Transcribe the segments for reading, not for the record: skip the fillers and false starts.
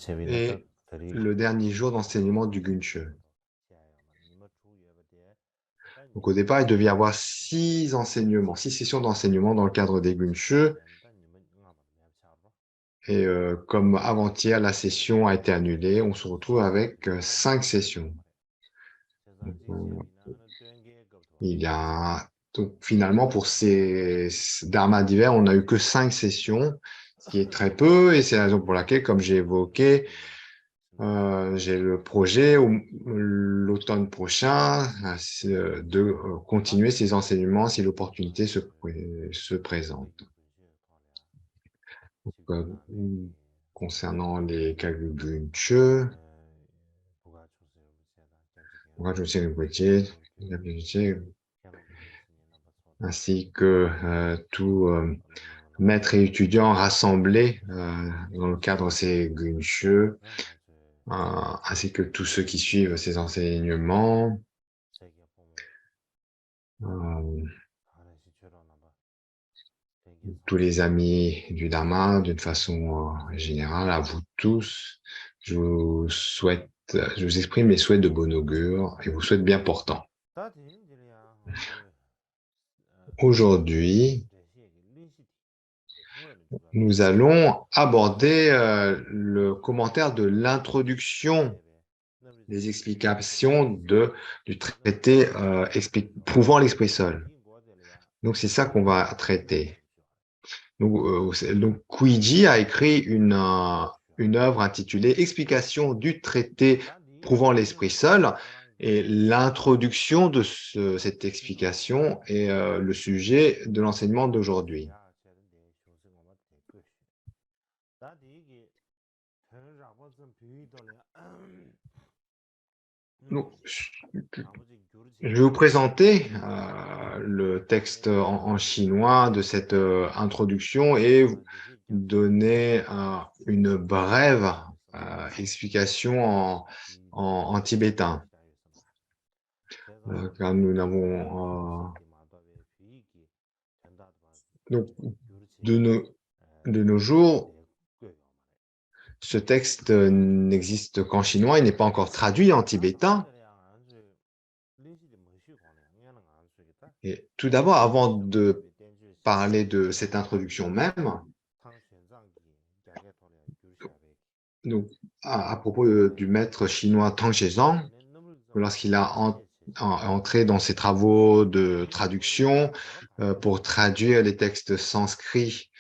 Et le dernier jour d'enseignement du Gunche. Donc au départ, il devait y avoir 6 enseignements, 6 sessions d'enseignement dans le cadre des Gunche. Et comme avant-hier, la session a été annulée, on se retrouve avec 5 sessions. Donc, il y a donc finalement pour ces dharmas d'hiver, on n'a eu que 5 sessions, ce qui est très peu, et c'est la raison pour laquelle, comme j'ai évoqué, j'ai le projet l'automne prochain de continuer ces enseignements si l'opportunité se présente. Donc, concernant les Kagyugunche, ainsi que tout maître et étudiant rassemblés dans le cadre de ces Gunche, ainsi que tous ceux qui suivent ces enseignements, tous les amis du Dharma, d'une façon générale, à vous tous, je vous exprime mes souhaits de bon augure et vous souhaite bien portant. Aujourd'hui, nous allons aborder le commentaire de l'introduction des explications du traité prouvant l'esprit seul. Donc, c'est ça qu'on va traiter. Donc Kuiji a écrit une œuvre intitulée Explication du traité prouvant l'esprit seul. Et l'introduction de cette explication est le sujet de l'enseignement d'aujourd'hui. Je vais vous présenter le texte en chinois de cette introduction et donner une brève explication en tibétain. Car nous n'avons donc de nos jours, ce texte n'existe qu'en chinois, il n'est pas encore traduit en tibétain. Et tout d'abord, avant de parler de cette introduction même, donc, à propos du maître chinois Tang Shizong, lorsqu'il a entré dans ses travaux de traduction pour traduire les textes sanscrits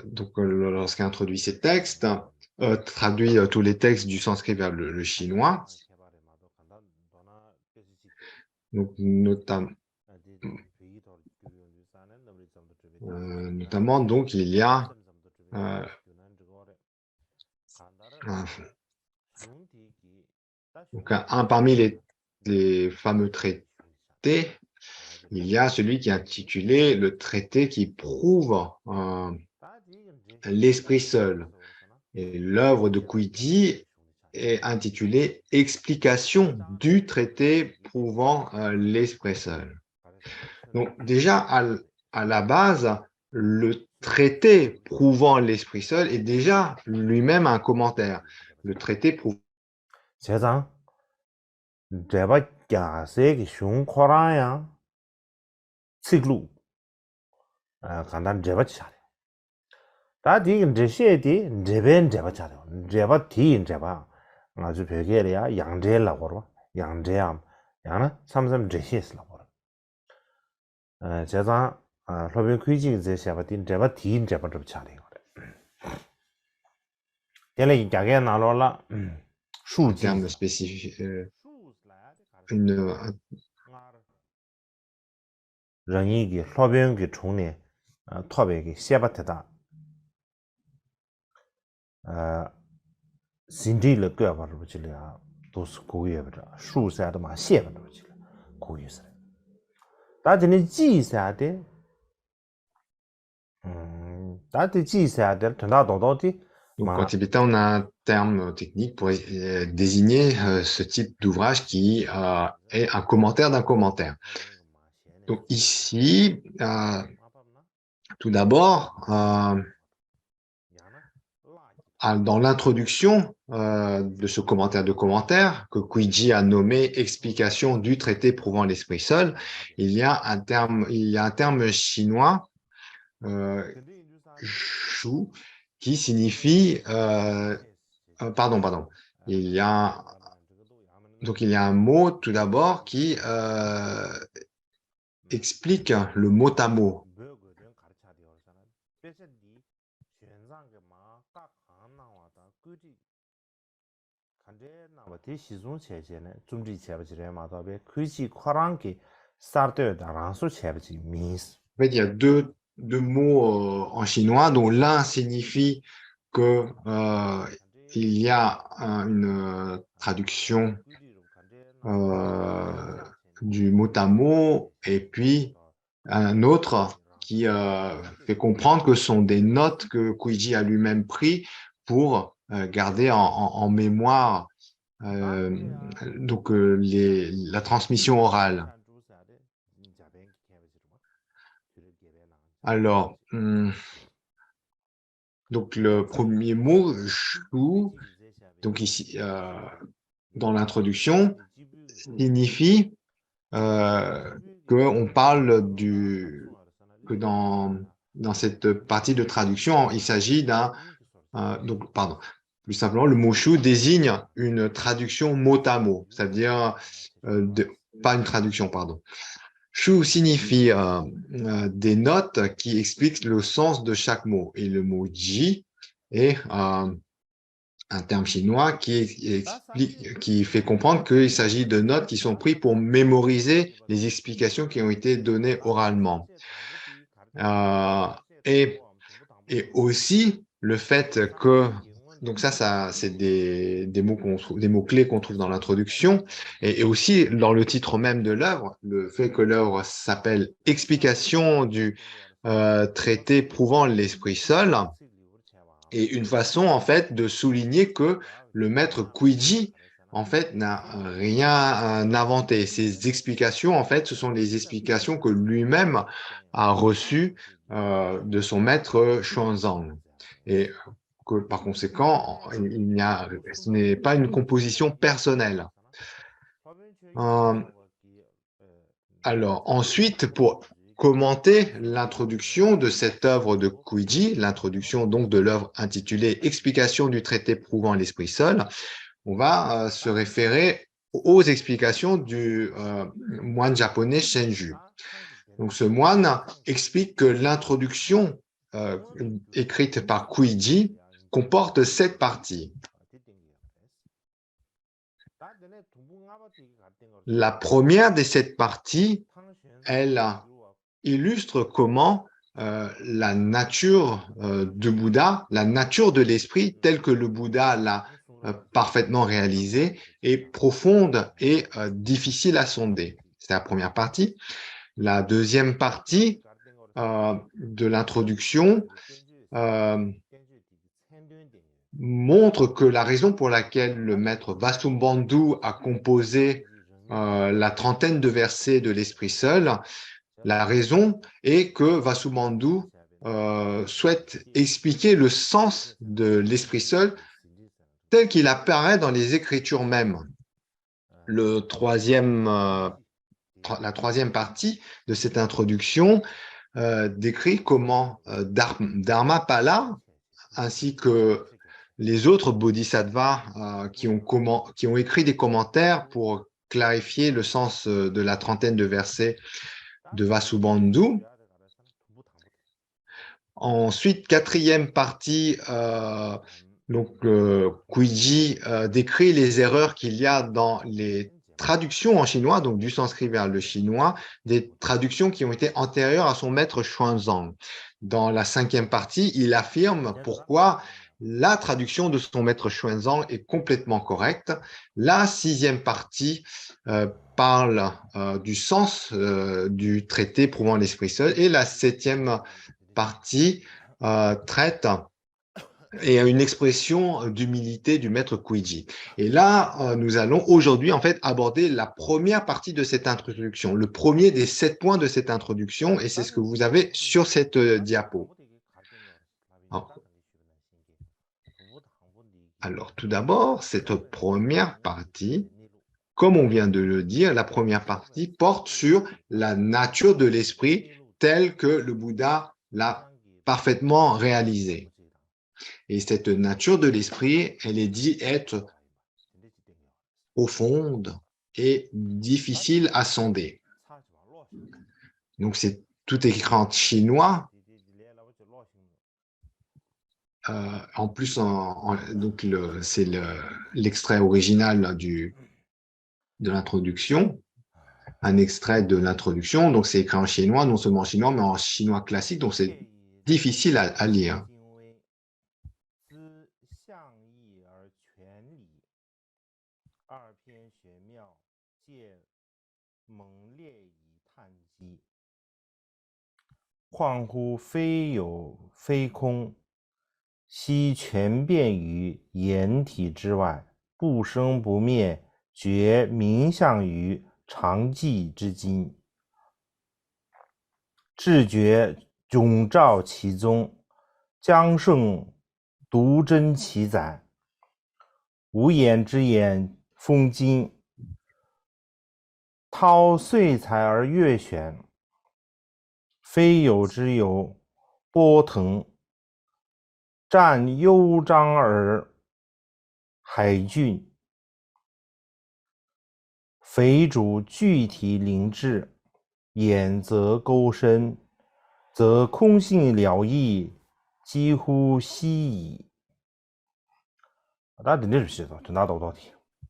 donc lorsqu'il a introduit ces textes, traduit tous les textes du sanskrit vers le chinois, donc notamment donc il y a donc parmi les fameux traités, il y a celui qui est intitulé le traité qui prouve l'esprit seul. Et l'œuvre de Kuiji est intitulée Explication du traité prouvant l'esprit seul. Donc déjà, à la base, le traité prouvant l'esprit seul est déjà lui-même un commentaire. Le traité prouve. 세상, 제발 야세기 슝코라야 циклу. 간단 제발 차례. 다디 제시에디 제벤 제발 차례. 제발 디 제발 아주 별게야 양제라고 그러. 양제암. 양은 삼삼 제시스라고 그러. 제가 로빈 퀴지 제시아바딘 제발 디 제발 좀 차례 그래. 얘네 이게 나로라. En termes spécifiques, 랑이기 로변기 총내 토백이 시아바테다 신지를 껴봐로 붙이려 도스 고유에버다 수사도 마 시에버도 붙이려 고유스 다지는 지사데 다지 지사데 전다 도도디 Donc, en tibétain, on a un terme technique pour désigner ce type d'ouvrage qui est un commentaire d'un commentaire. Donc, ici, tout d'abord, dans l'introduction de ce commentaire de commentaire que Kuiji a nommé explication du traité prouvant l'esprit seul, il y a un terme chinois, shu, qui signifie pardon. Donc, il y a un mot tout d'abord qui explique le mot à mot. En fait, il y a deux mots en chinois, dont l'un signifie que il y a une traduction du mot à mot, et puis un autre qui fait comprendre que ce sont des notes que Kuiji a lui-même pris pour garder en mémoire donc la transmission orale. Alors, donc le premier mot, shu, donc ici dans l'introduction, signifie qu'on parle que dans cette partie de traduction, il s'agit donc, pardon, plus simplement, le mot shu désigne une traduction mot à mot, c'est-à-dire, pas une traduction, pardon. Shu signifie des notes qui expliquent le sens de chaque mot. Et le mot ji est un terme chinois qui fait comprendre qu'il s'agit de notes qui sont prises pour mémoriser les explications qui ont été données oralement. Et aussi le fait que, donc ça c'est des mots clés qu'on trouve dans l'introduction, et aussi dans le titre même de l'œuvre, le fait que l'œuvre s'appelle Explication du traité prouvant l'esprit seul, et une façon en fait de souligner que le maître Kuiji en fait n'a rien inventé. Ces explications en fait, ce sont les explications que lui-même a reçues de son maître Xuanzang, et que par conséquent ce n'est pas une composition personnelle. Alors ensuite, pour commenter l'introduction de cette œuvre de Kuiji, l'introduction donc de l'œuvre intitulée Explication du traité prouvant l'esprit seul, on va se référer aux explications du moine japonais Shenju. Donc ce moine explique que l'introduction écrite par Kuiji comporte 7 parties. La première des 7 parties, elle illustre comment la nature de Bouddha, la nature de l'esprit tel que le Bouddha l'a parfaitement réalisé, est profonde et difficile à sonder. C'est la première partie. La deuxième partie de l'introduction montre que la raison pour laquelle le maître Vasubandhu a composé la trentaine de versets de l'Esprit seul, la raison est que Vasubandhu souhaite expliquer le sens de l'Esprit seul tel qu'il apparaît dans les Écritures mêmes. La troisième partie de cette introduction décrit comment Dharmapala ainsi que les autres bodhisattvas qui ont écrit des commentaires pour clarifier le sens de la trentaine de versets de Vasubandhu. Ensuite, quatrième partie, Kuiji décrit les erreurs qu'il y a dans les traductions en chinois, donc du sanskrit vers le chinois, des traductions qui ont été antérieures à son maître Xuanzang. Dans la cinquième partie, il affirme pourquoi la traduction de son maître Xuanzang est complètement correcte. La sixième partie parle du sens du traité prouvant l'esprit seul, et la septième partie traite et une expression d'humilité du maître Kuiji. Et là, nous allons aujourd'hui en fait aborder la première partie de cette introduction, le premier des 7 points de cette introduction, et c'est ce que vous avez sur cette diapo. Alors, tout d'abord, cette première partie, comme on vient de le dire, la première partie porte sur la nature de l'esprit telle que le Bouddha l'a parfaitement réalisée. Et cette nature de l'esprit, elle est dit être profonde et difficile à sonder. Donc, c'est tout écrit en chinois. En plus, donc c'est l'extrait original de l'introduction, un extrait de l'introduction. Donc, c'est écrit en chinois, non seulement en chinois, mais en chinois classique. Donc, c'est difficile à lire.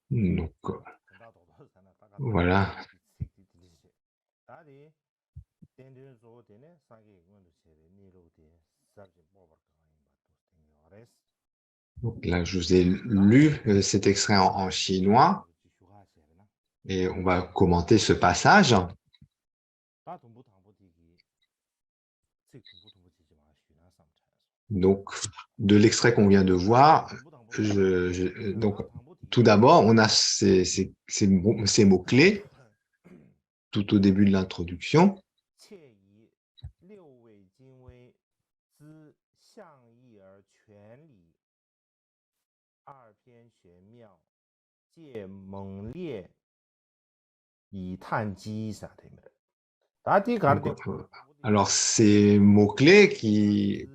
Donc, voilà. Donc là, je vous ai lu cet extrait en chinois et on va commenter ce passage. Donc, de l'extrait qu'on vient de voir, donc, tout d'abord, on a ces mots-clés tout au début de l'introduction. Alors, ces mots-clés qui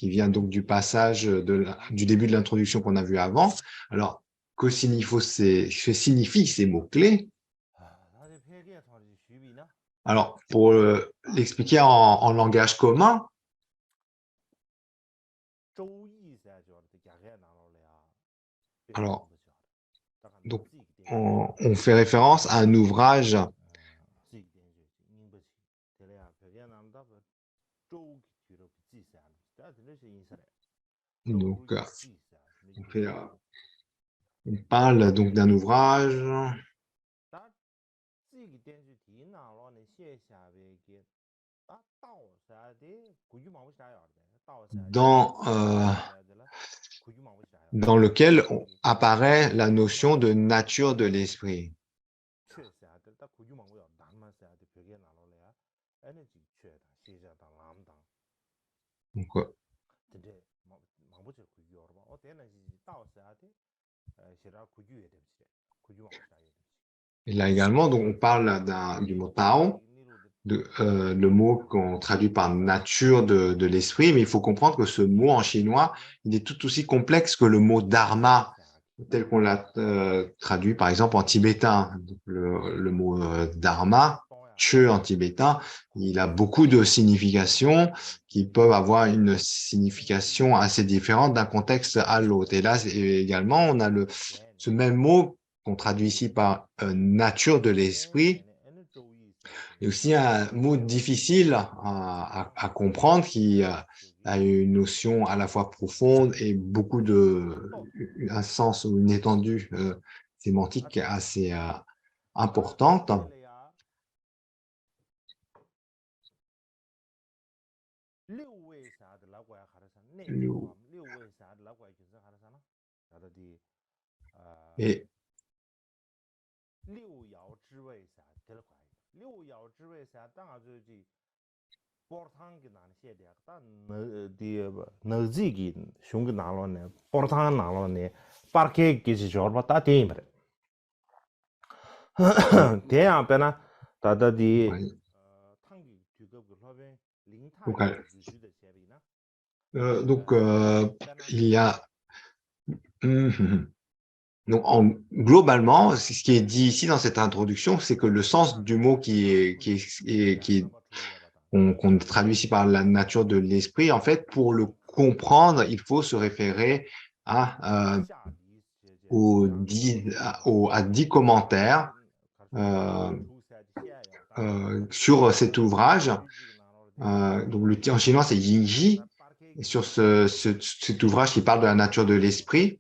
viennent donc du passage du début de l'introduction qu'on a vu avant. Alors, que signifient ces mots-clés? Alors, pour l'expliquer en langage commun, alors, donc, on fait référence à un ouvrage donc, on parle donc d'un ouvrage dans lequel apparaît la notion de nature de l'esprit. Donc, et là également, donc on parle du mot Tao, le mot qu'on traduit par nature de l'esprit, mais il faut comprendre que ce mot en chinois, il est tout aussi complexe que le mot dharma, tel qu'on l'a traduit par exemple en tibétain. Donc, le mot dharma, che en tibétain, il a beaucoup de significations qui peuvent avoir une signification assez différente d'un contexte à l'autre. Et là également, on a ce même mot qu'on traduit ici par nature de l'esprit, et aussi un mot difficile à comprendre qui a une notion à la fois profonde et un sens ou une étendue sémantique assez importante. Et ouais. Donc, il y a donc globalement, ce qui est dit ici dans cette introduction, c'est que le sens du mot qu'on traduit ici par la nature de l'esprit, en fait, pour le comprendre, il faut se référer à à 10 commentaires sur cet ouvrage. Donc le titre en chinois, c'est Yingji. Et sur cet ouvrage qui parle de la nature de l'esprit,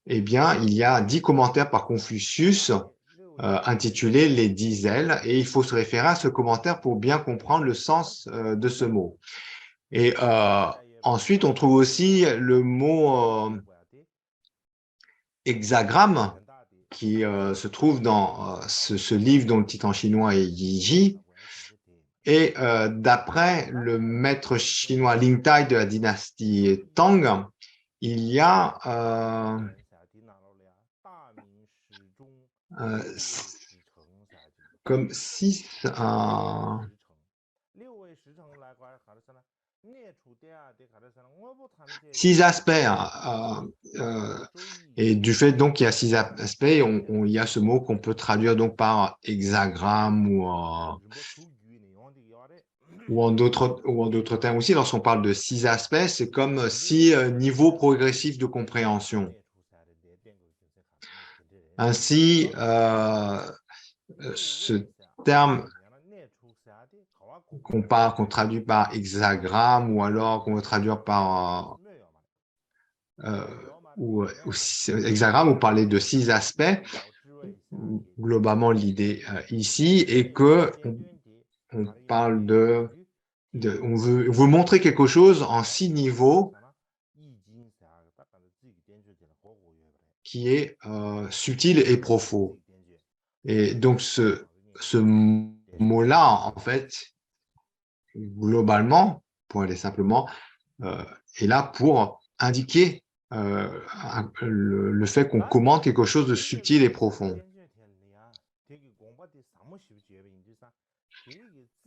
eh bien, il y a 10 commentaires par Confucius intitulés Les 10 ailes, et il faut se référer à ce commentaire pour bien comprendre le sens de ce mot. Et ensuite, on trouve aussi le mot hexagramme qui se trouve dans ce livre dont le titre en chinois est Yiji. Et d'après le maître chinois Ling Tai de la dynastie Tang, il y a comme six aspects. Et du fait donc qu'il y a 6 aspects, il y a ce mot qu'on peut traduire donc par hexagramme ou en d'autres termes aussi. Lorsqu'on parle de 6 aspects, c'est comme 6 niveaux progressifs de compréhension. Ainsi, ce terme qu'on traduit par hexagramme ou alors qu'on veut traduire par hexagramme, ou parler de 6 aspects. Globalement, l'idée ici est que on parle on veut montrer quelque chose en 6 niveaux qui est subtil et profond. Et donc, ce mot-là, en fait, globalement, pour aller simplement, est là pour indiquer le fait qu'on commente quelque chose de subtil et profond.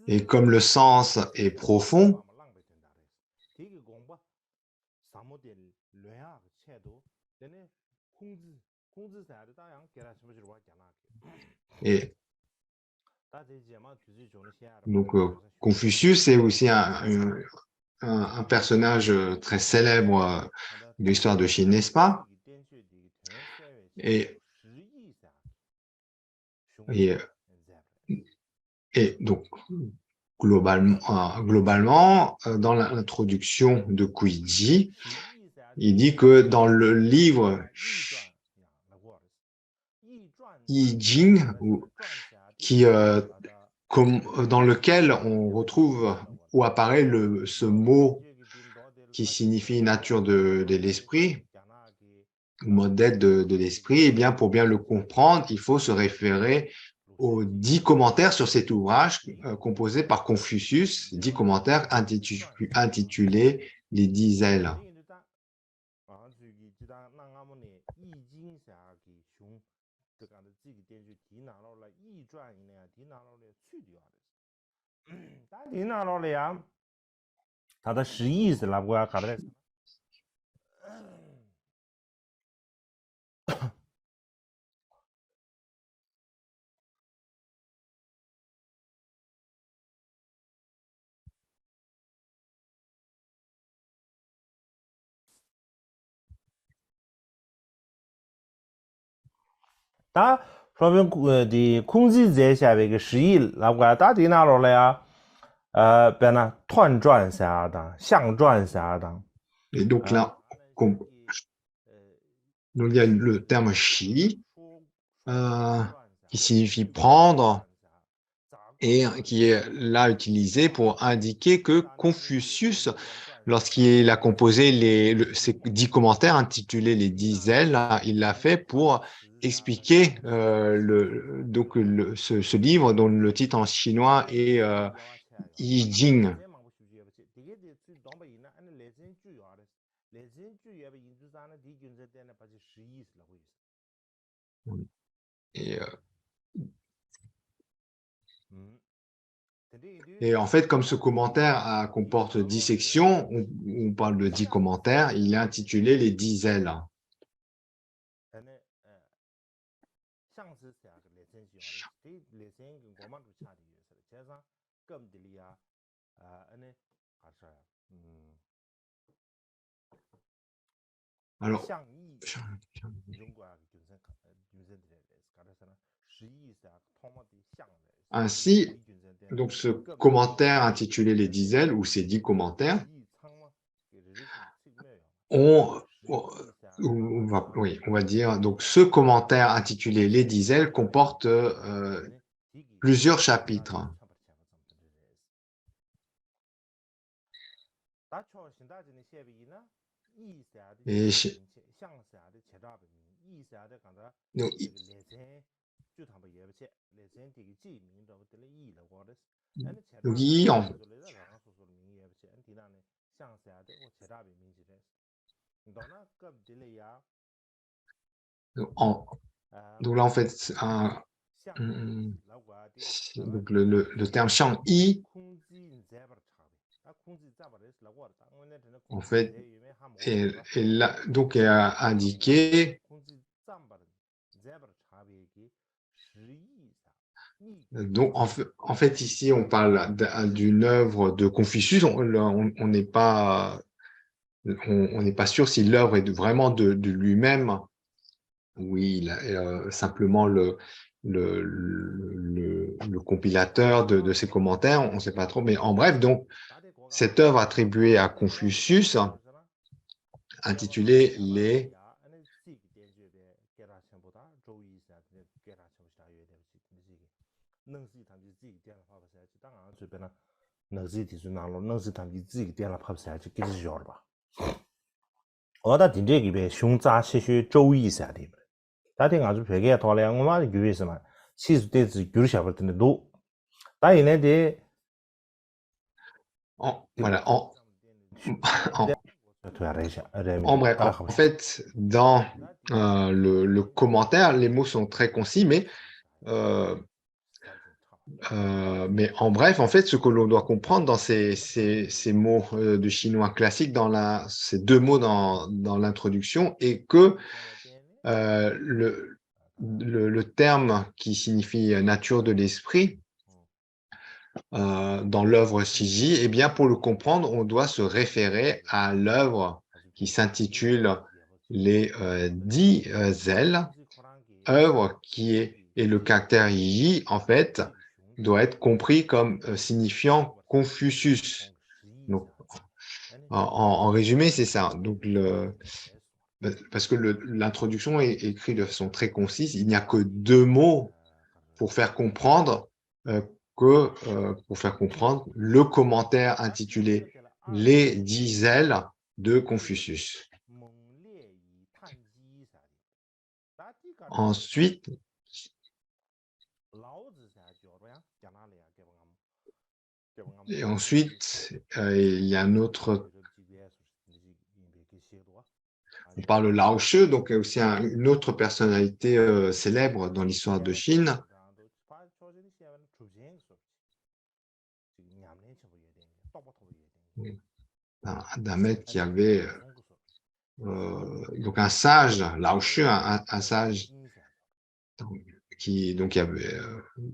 Et comme le sens est profond, et donc Confucius est aussi un personnage très célèbre de l'histoire de Chine, n'est-ce pas? Et donc, globalement, dans l'introduction de Kuiji, il dit que dans le livre Yi Jing, dans lequel on retrouve où apparaît ce mot qui signifie nature de l'esprit, mode d'être de l'esprit, et bien pour bien le comprendre, il faut se référer aux 10 commentaires sur cet ouvrage composé par Confucius, 10 commentaires intitulés Les 10 ailes. 다 그러면 공지下边个释义那个到底哪了呀？变了团转下的，相转下的。Et donc là, donc il y a le terme shi qui signifie prendre et qui est là utilisé pour indiquer que Confucius lorsqu'il a composé ces 10 commentaires intitulés les 10 ailes, il l'a fait pour expliquer ce livre dont le titre en chinois est I Ching. Et, et en fait, comme ce commentaire comporte 10 sections, on parle de 10 commentaires, il est intitulé les 10 ailes. Alors, ainsi, donc ce commentaire intitulé les 10 ailes, ou ces 10 commentaires, on va dire, donc ce commentaire intitulé les 10 ailes comporte plusieurs chapitres. Et donc, donc là, en fait, donc le terme Shang Yi, en fait, donc est indiqué. Donc, en fait, ici, on parle d'une œuvre de Confucius. On n'est pas, on n'est pas sûr si l'œuvre est vraiment de lui-même. Oui, il a, simplement le compilateur de ces commentaires. On ne sait pas trop, mais en bref, donc cette œuvre attribuée à Confucius, intitulée les voilà, en bref, en fait, dans le commentaire, les mots sont très concis, mais en bref, en fait, ce que l'on doit comprendre dans ces mots de chinois classique, ces deux mots dans l'introduction, est que le terme qui signifie nature de l'esprit dans l'œuvre Shiji, eh bien, pour le comprendre, on doit se référer à l'œuvre qui s'intitule les 10 ailes, œuvre qui est, et le caractère Yi, en fait, doit être compris comme signifiant Confucius. Donc, en résumé, c'est ça. Donc, parce que l'introduction est écrite de façon très concise, il n'y a que deux mots pour faire comprendre le commentaire intitulé Les 10 ailes de Confucius. Ensuite, il y a un autre. On parle de Lao She, donc il y a aussi une autre personnalité célèbre dans l'histoire de Chine. D'un maître qui avait donc un sage, Lao She, un sage qui donc avait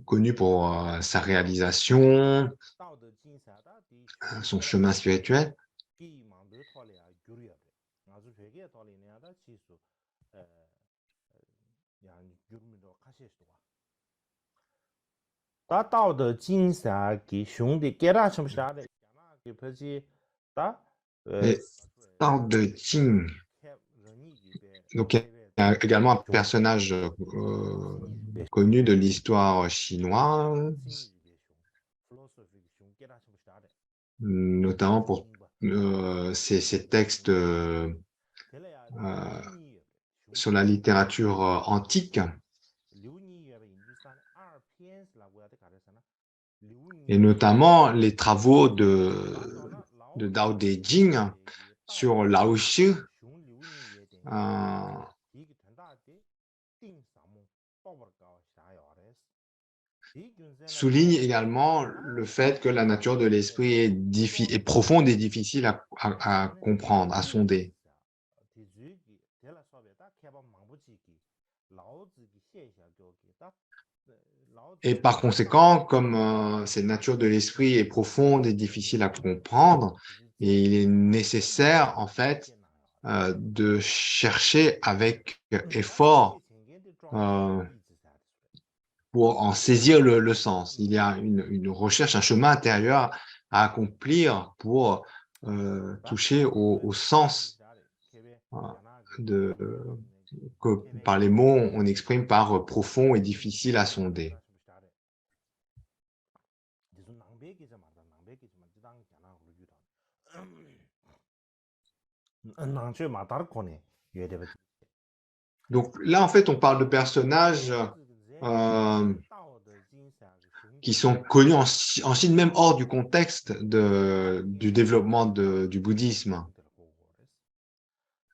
connu pour sa réalisation, son chemin spirituel. Et Tao de Jing, donc il y a également un personnage connu de l'histoire chinoise, notamment pour ces textes sur la littérature antique, et notamment les travaux de Dao De Jing sur Lao Shi, souligne également le fait que la nature de l'esprit est profonde et difficile à comprendre, à sonder. Et par conséquent, comme cette nature de l'esprit est profonde et difficile à comprendre, et il est nécessaire, en fait, de chercher avec effort pour en saisir le sens. Il y a une recherche, un chemin intérieur à accomplir pour toucher au sens que par les mots on exprime par profond et difficile à sonder. Donc là, en fait, on parle de personnages qui sont connus en Chine, même hors du contexte du développement du bouddhisme,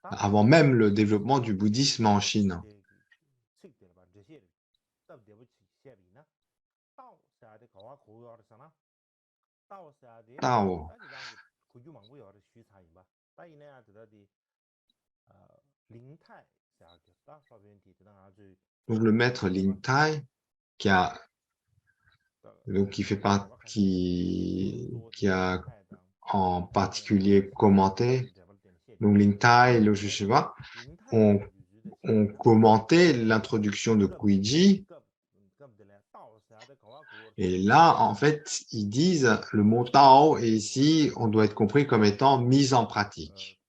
avant même le développement du bouddhisme en Chine. Tao. Donc le maître Lin Tai, qui fait qui a en particulier commenté, donc Lin Tai et le Shiva ont commenté l'introduction de Guiji. Et là, en fait, ils disent le mot Tao, et ici, on doit être compris comme étant mise en pratique.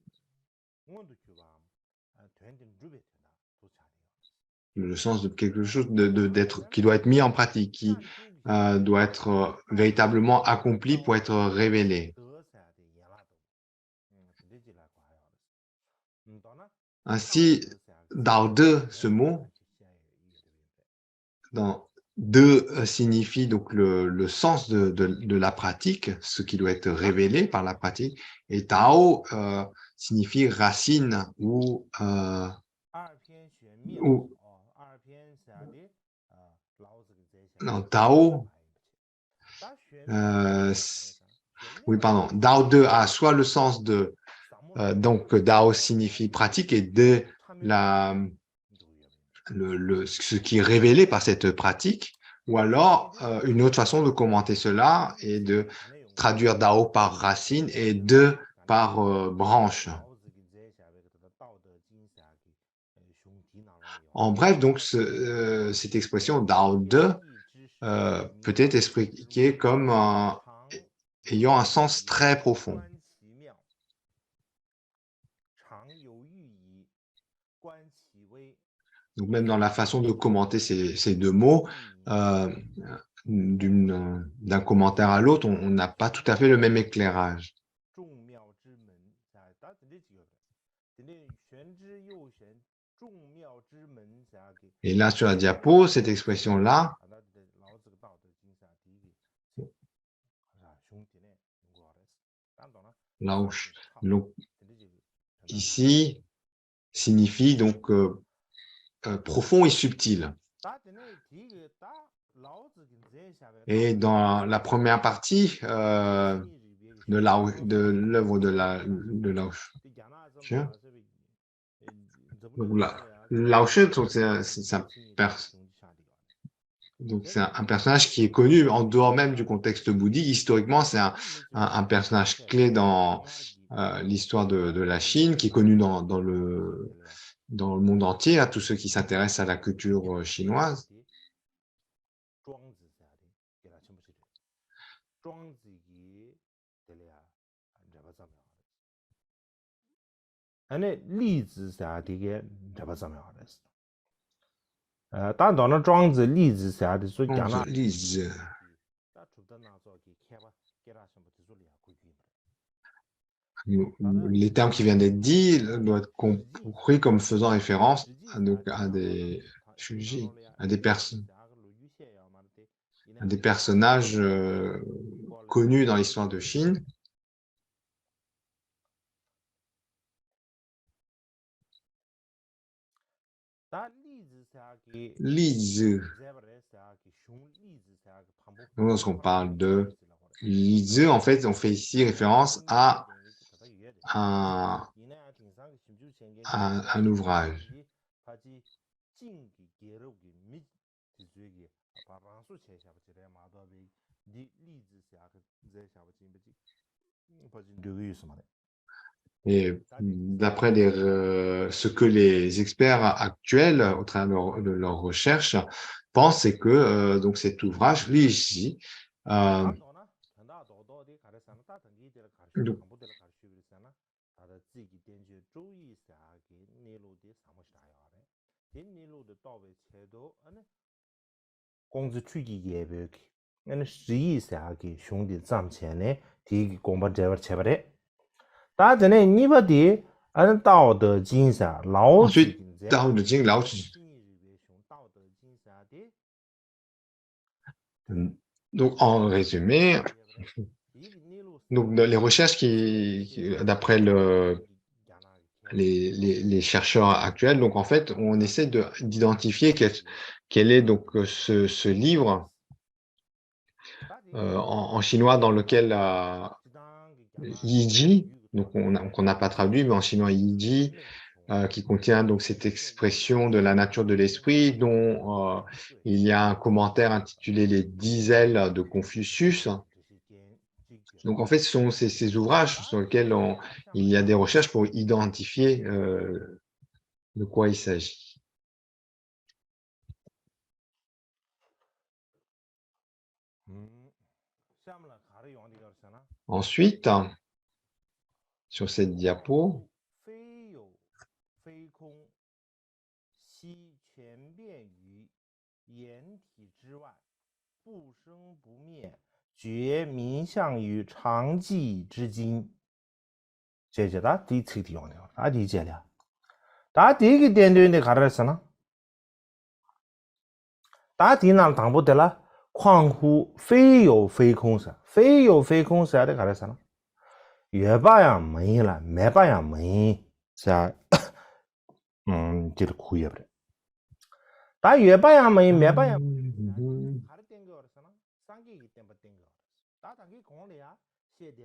Le sens de quelque chose qui doit être mis en pratique, qui doit être véritablement accompli pour être révélé. Ainsi, dans ce mot, dans signifie donc le sens de la pratique, ce qui doit être révélé par la pratique, et Tao signifie racine ou non, Tao, oui, pardon, Dao 2 a soit le sens de, donc Dao signifie pratique et de ce qui est révélé par cette pratique, ou alors une autre façon de commenter cela est de traduire Dao par racine et de par branche. En bref, donc cette expression Dao 2 peut être expliquée comme ayant un sens très profond. Donc même dans la façon de commenter ces deux mots, d'un commentaire à l'autre, on n'a pas tout à fait le même éclairage. Et là, sur la diapo, cette expression-là, ici, signifie donc profond et subtil. Et dans la première partie de l'œuvre de Lao Shi, Lao Shi, c'est un personnage qui est connu en dehors même du contexte bouddhique. Historiquement, c'est un personnage clé dans l'histoire de la Chine, qui est connu dans le monde entier, à tous ceux qui s'intéressent à la culture chinoise. les termes qui viennent d'être dits doivent être compris comme faisant référence à des shuji, à des personnages connus dans l'histoire de Chine. Lizi. Donc, lorsqu'on parle de Lizi, en fait, on fait ici référence à un ouvrage. Et d'après ce que les experts actuels, au travers de leurs recherches, pensent, c'est que donc cet ouvrage, Lizi, ensuite, Tao de Jing, Lao Tzu. Donc, en résumé, donc, les recherches d'après les chercheurs actuels, donc en fait, on essaie d'identifier quel est donc ce livre en chinois dans lequel Yiji, donc on n'a pas traduit, mais en chinois Yiji, qui contient donc cette expression de la nature de l'esprit, dont il y a un commentaire intitulé Les 10 ailes de Confucius. Donc en fait, ce sont ces ouvrages sur lesquels il y a des recherches pour identifier de quoi il s'agit. Ensuite, sur cette diapo,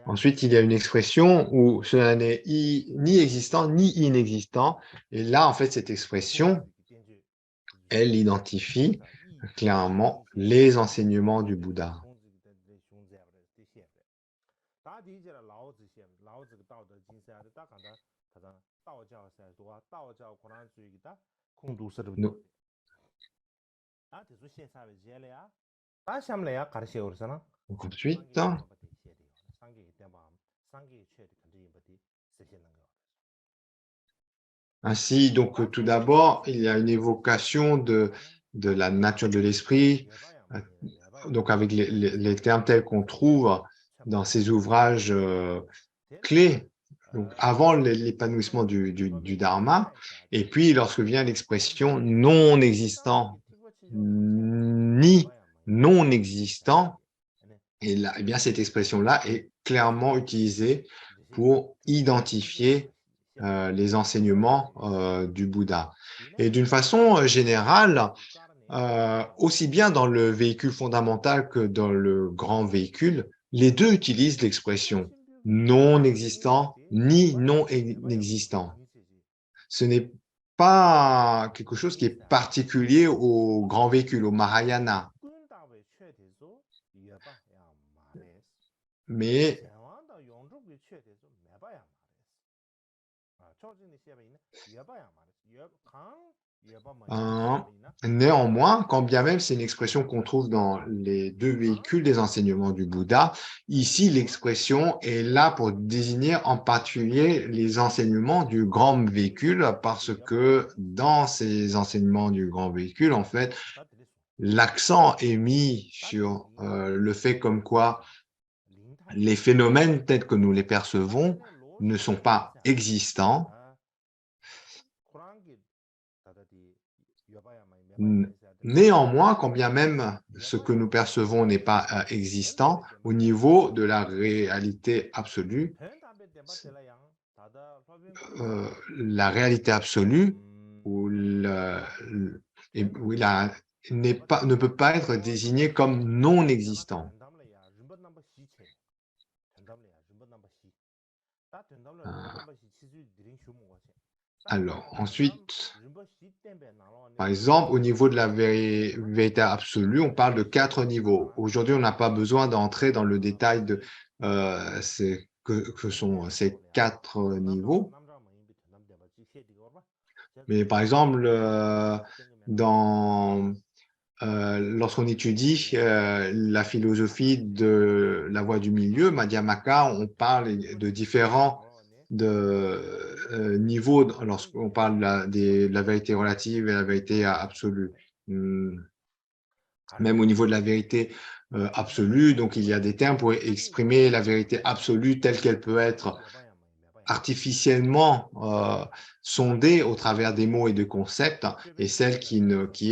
ensuite, il y a une expression où cela n'est ni existant ni inexistant. Et là, en fait, cette expression, elle identifie clairement les enseignements du Bouddha. Donc, ensuite, ainsi, donc tout d'abord, il y a une évocation de la nature de l'esprit, donc avec les termes tels qu'on trouve dans ces ouvrages clés, donc avant l'épanouissement du Dharma, et puis lorsque vient l'expression non existant ni non existant, et là, eh bien, cette expression-là est clairement utilisée pour identifier les enseignements du Bouddha. Et d'une façon générale, aussi bien dans le véhicule fondamental que dans le grand véhicule, les deux utilisent l'expression non existant ni non existant. Ce n'est pas quelque chose qui est particulier au grand véhicule, au Mahayana. Mais néanmoins, quand bien même c'est une expression qu'on trouve dans les deux véhicules des enseignements du Bouddha, ici l'expression est là pour désigner en particulier les enseignements du grand véhicule, parce que dans ces enseignements du grand véhicule, en fait, l'accent est mis sur le fait comme quoi les phénomènes tels que nous les percevons ne sont pas existants. Néanmoins, quand bien même ce que nous percevons n'est pas existant, au niveau de la réalité absolue, la réalité absolue où ne peut pas être désignée comme non existant. Alors, ensuite, par exemple, au niveau de la vérité absolue, on parle de 4 niveaux. Aujourd'hui, on n'a pas besoin d'entrer dans le détail de que sont ces 4 niveaux. Mais par exemple, lorsqu'on étudie la philosophie de la voie du milieu, Madhyamaka, on parle de différents niveaux lorsqu'on parle de la vérité relative et la vérité absolue. Même au niveau de la vérité absolue, donc il y a des termes pour exprimer la vérité absolue telle qu'elle peut être artificiellement sondée au travers des mots et des concepts, et celle qui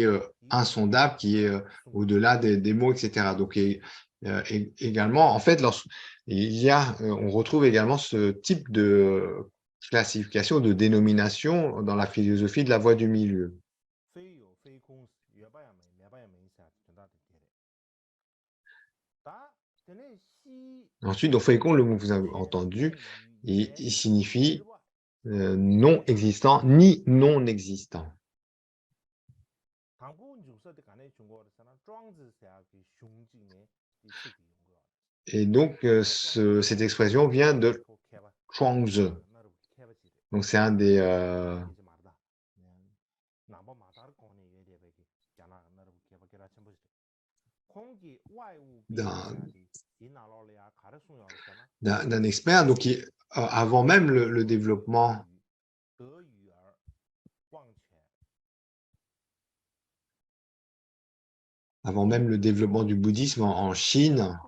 est insondable, qui est au-delà des mots, etc. Donc, également, en fait, on retrouve également ce type de classification, de dénomination dans la philosophie de la voie du milieu. Ensuite, donc, Feikong, le mot que vous avez entendu, il signifie non existant ni non existant. Et donc, cette expression vient de Chuangzi. Donc, c'est un des... d'un expert, donc avant même le développement du bouddhisme en Chine,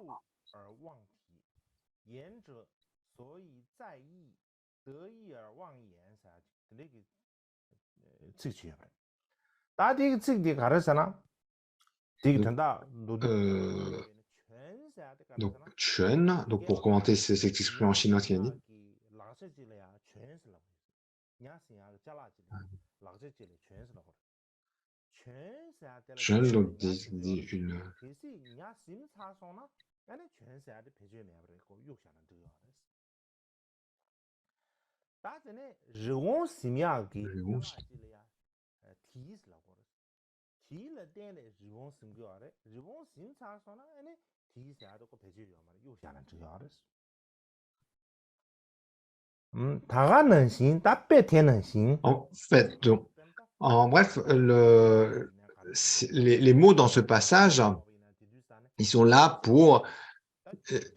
donc Chen, donc pour commenter cette expression en chinois, qu'il a dit. Chen, donc dit une... En fait, donc, en bref, les mots dans ce passage, ils sont là pour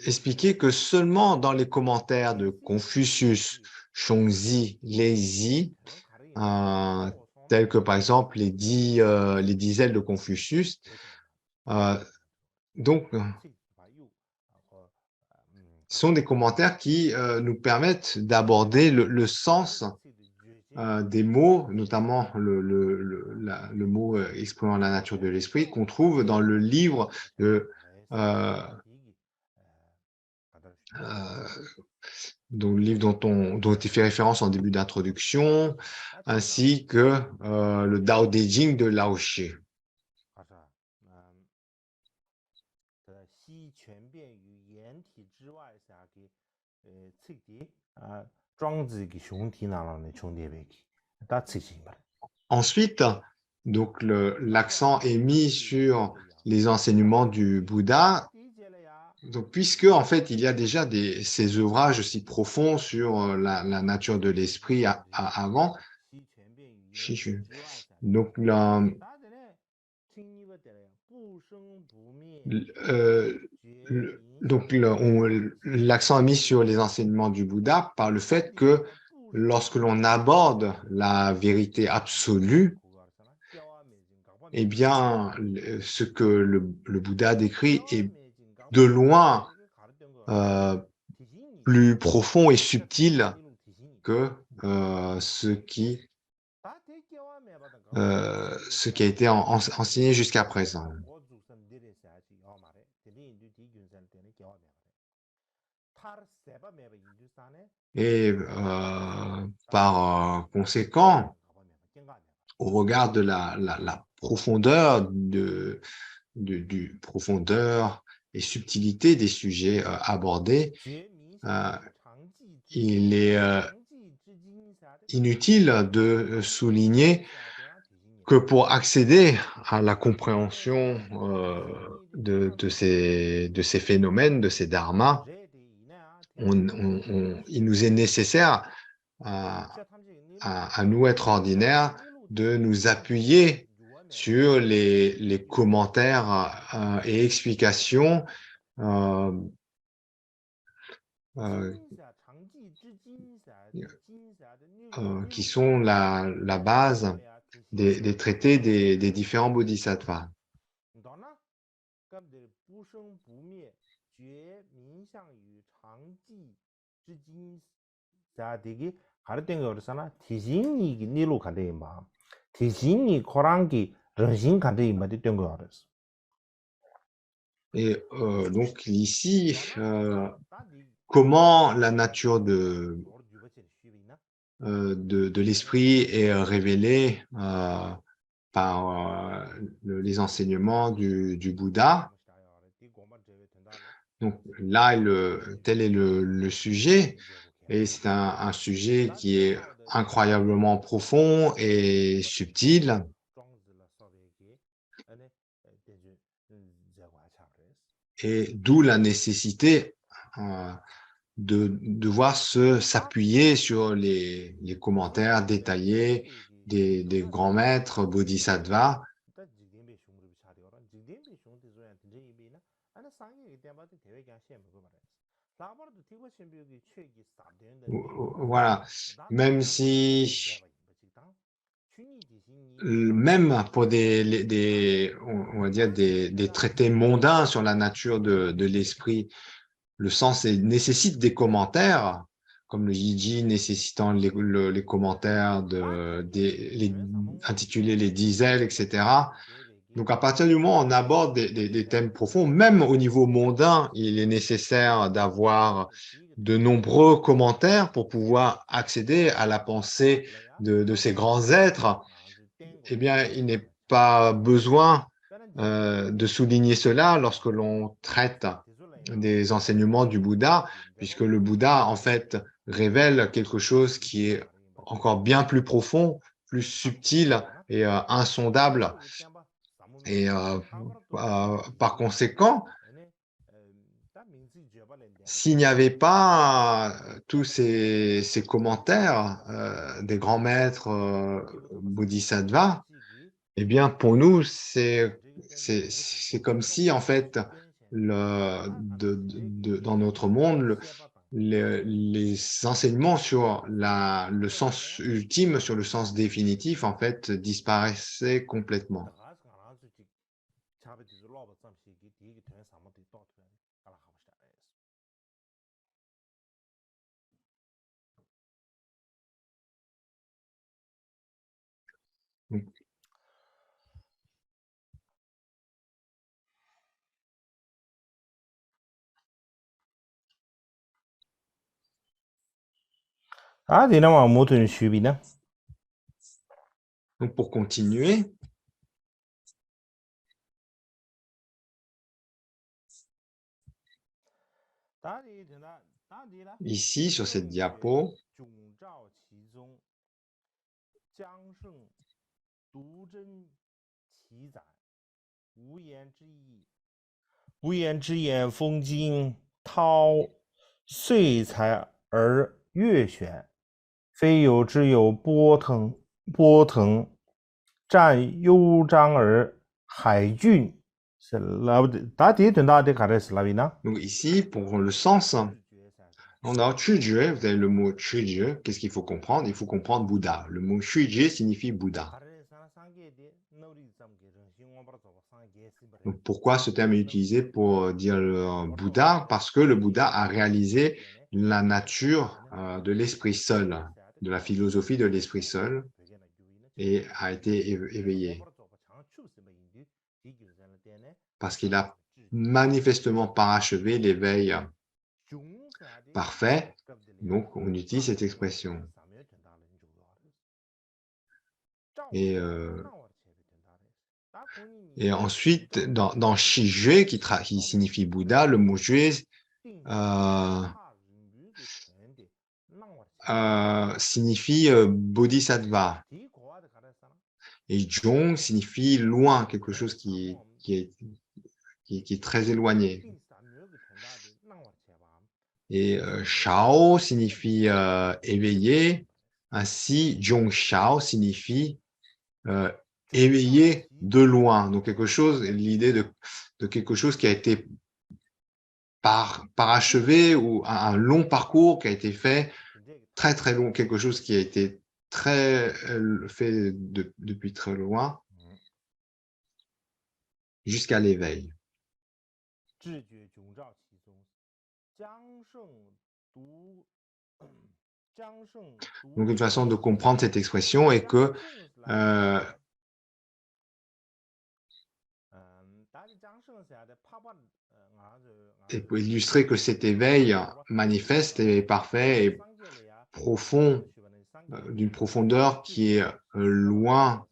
expliquer que seulement dans les commentaires de Confucius, Shongzi, Lezi, tels que par exemple les 10 ailes de Confucius, donc sont des commentaires qui nous permettent d'aborder le sens des mots, notamment le mot exprimant la nature de l'esprit, qu'on trouve dans le livre donc le livre dont il fait référence en début d'introduction, ainsi que le Dao De Jing de Lao Shi. Ensuite, donc l'accent est mis sur les enseignements du Bouddha, donc puisque en fait il y a déjà ces ouvrages aussi profonds sur la nature de l'esprit avant. Donc l'accent est mis sur les enseignements du Bouddha par le fait que lorsque l'on aborde la vérité absolue, eh bien, ce que le Bouddha décrit est de loin plus profond et subtil que ce qui a été enseigné jusqu'à présent. Et par conséquent, au regard de la profondeur profondeur et subtilité des sujets abordés, il est inutile de souligner que pour accéder à la compréhension de ces phénomènes, de ces dharmas, il nous est nécessaire à nous être ordinaires de nous appuyer sur les commentaires et explications qui sont la base des traités des différents bodhisattvas. Et donc ici, comment la nature de l'esprit est révélée par les enseignements du Bouddha. Donc là, tel est le sujet, et c'est un sujet qui est incroyablement profond et subtil. Et d'où la nécessité de devoir s'appuyer sur les commentaires détaillés des grands maîtres bodhisattvas. Voilà, même si même pour on va dire des traités mondains sur la nature de l'esprit, le sens nécessite des commentaires, comme le Yiji nécessitant les commentaires intitulés les diesels, etc. Donc, à partir du moment où on aborde des thèmes profonds, même au niveau mondain, il est nécessaire d'avoir de nombreux commentaires pour pouvoir accéder à la pensée de ces grands êtres. Eh bien, il n'est pas besoin de souligner cela lorsque l'on traite des enseignements du Bouddha, puisque le Bouddha, en fait, révèle quelque chose qui est encore bien plus profond, plus subtil et insondable. Et par conséquent, s'il n'y avait pas tous ces commentaires des grands maîtres bodhisattvas, eh bien, pour nous, c'est comme si, en fait, dans notre monde, les enseignements sur le sens ultime, sur le sens définitif, en fait, disparaissaient complètement. Donc, pour continuer, ici, sur cette diapo, donc ici, pour le sens, on a Chujie, vous avez le mot Chujie. Qu'est-ce qu'il faut comprendre? Il faut comprendre Bouddha. Le mot Chujie signifie Bouddha. Donc, pourquoi ce terme est utilisé pour dire le Bouddha? Parce que le Bouddha a réalisé la nature de l'esprit seul, de la philosophie de l'esprit seul, et a été éveillé. Parce qu'il a manifestement parachevé l'éveil parfait, donc on utilise cette expression. Et ensuite, dans Shijue, qui signifie Bouddha, le mot Jue signifie Bodhisattva. Et Zhong signifie loin, quelque chose qui est très éloigné. Et Shao signifie éveillé, ainsi Zhong Shao signifie éveillé de loin. Donc quelque chose, l'idée de quelque chose qui a été parachevé ou un long parcours qui a été fait, très très long, quelque chose qui a été fait depuis très loin jusqu'à l'éveil. Donc une façon de comprendre cette expression est que et pour illustrer que cet éveil manifeste et parfait et profond, d'une profondeur qui est loin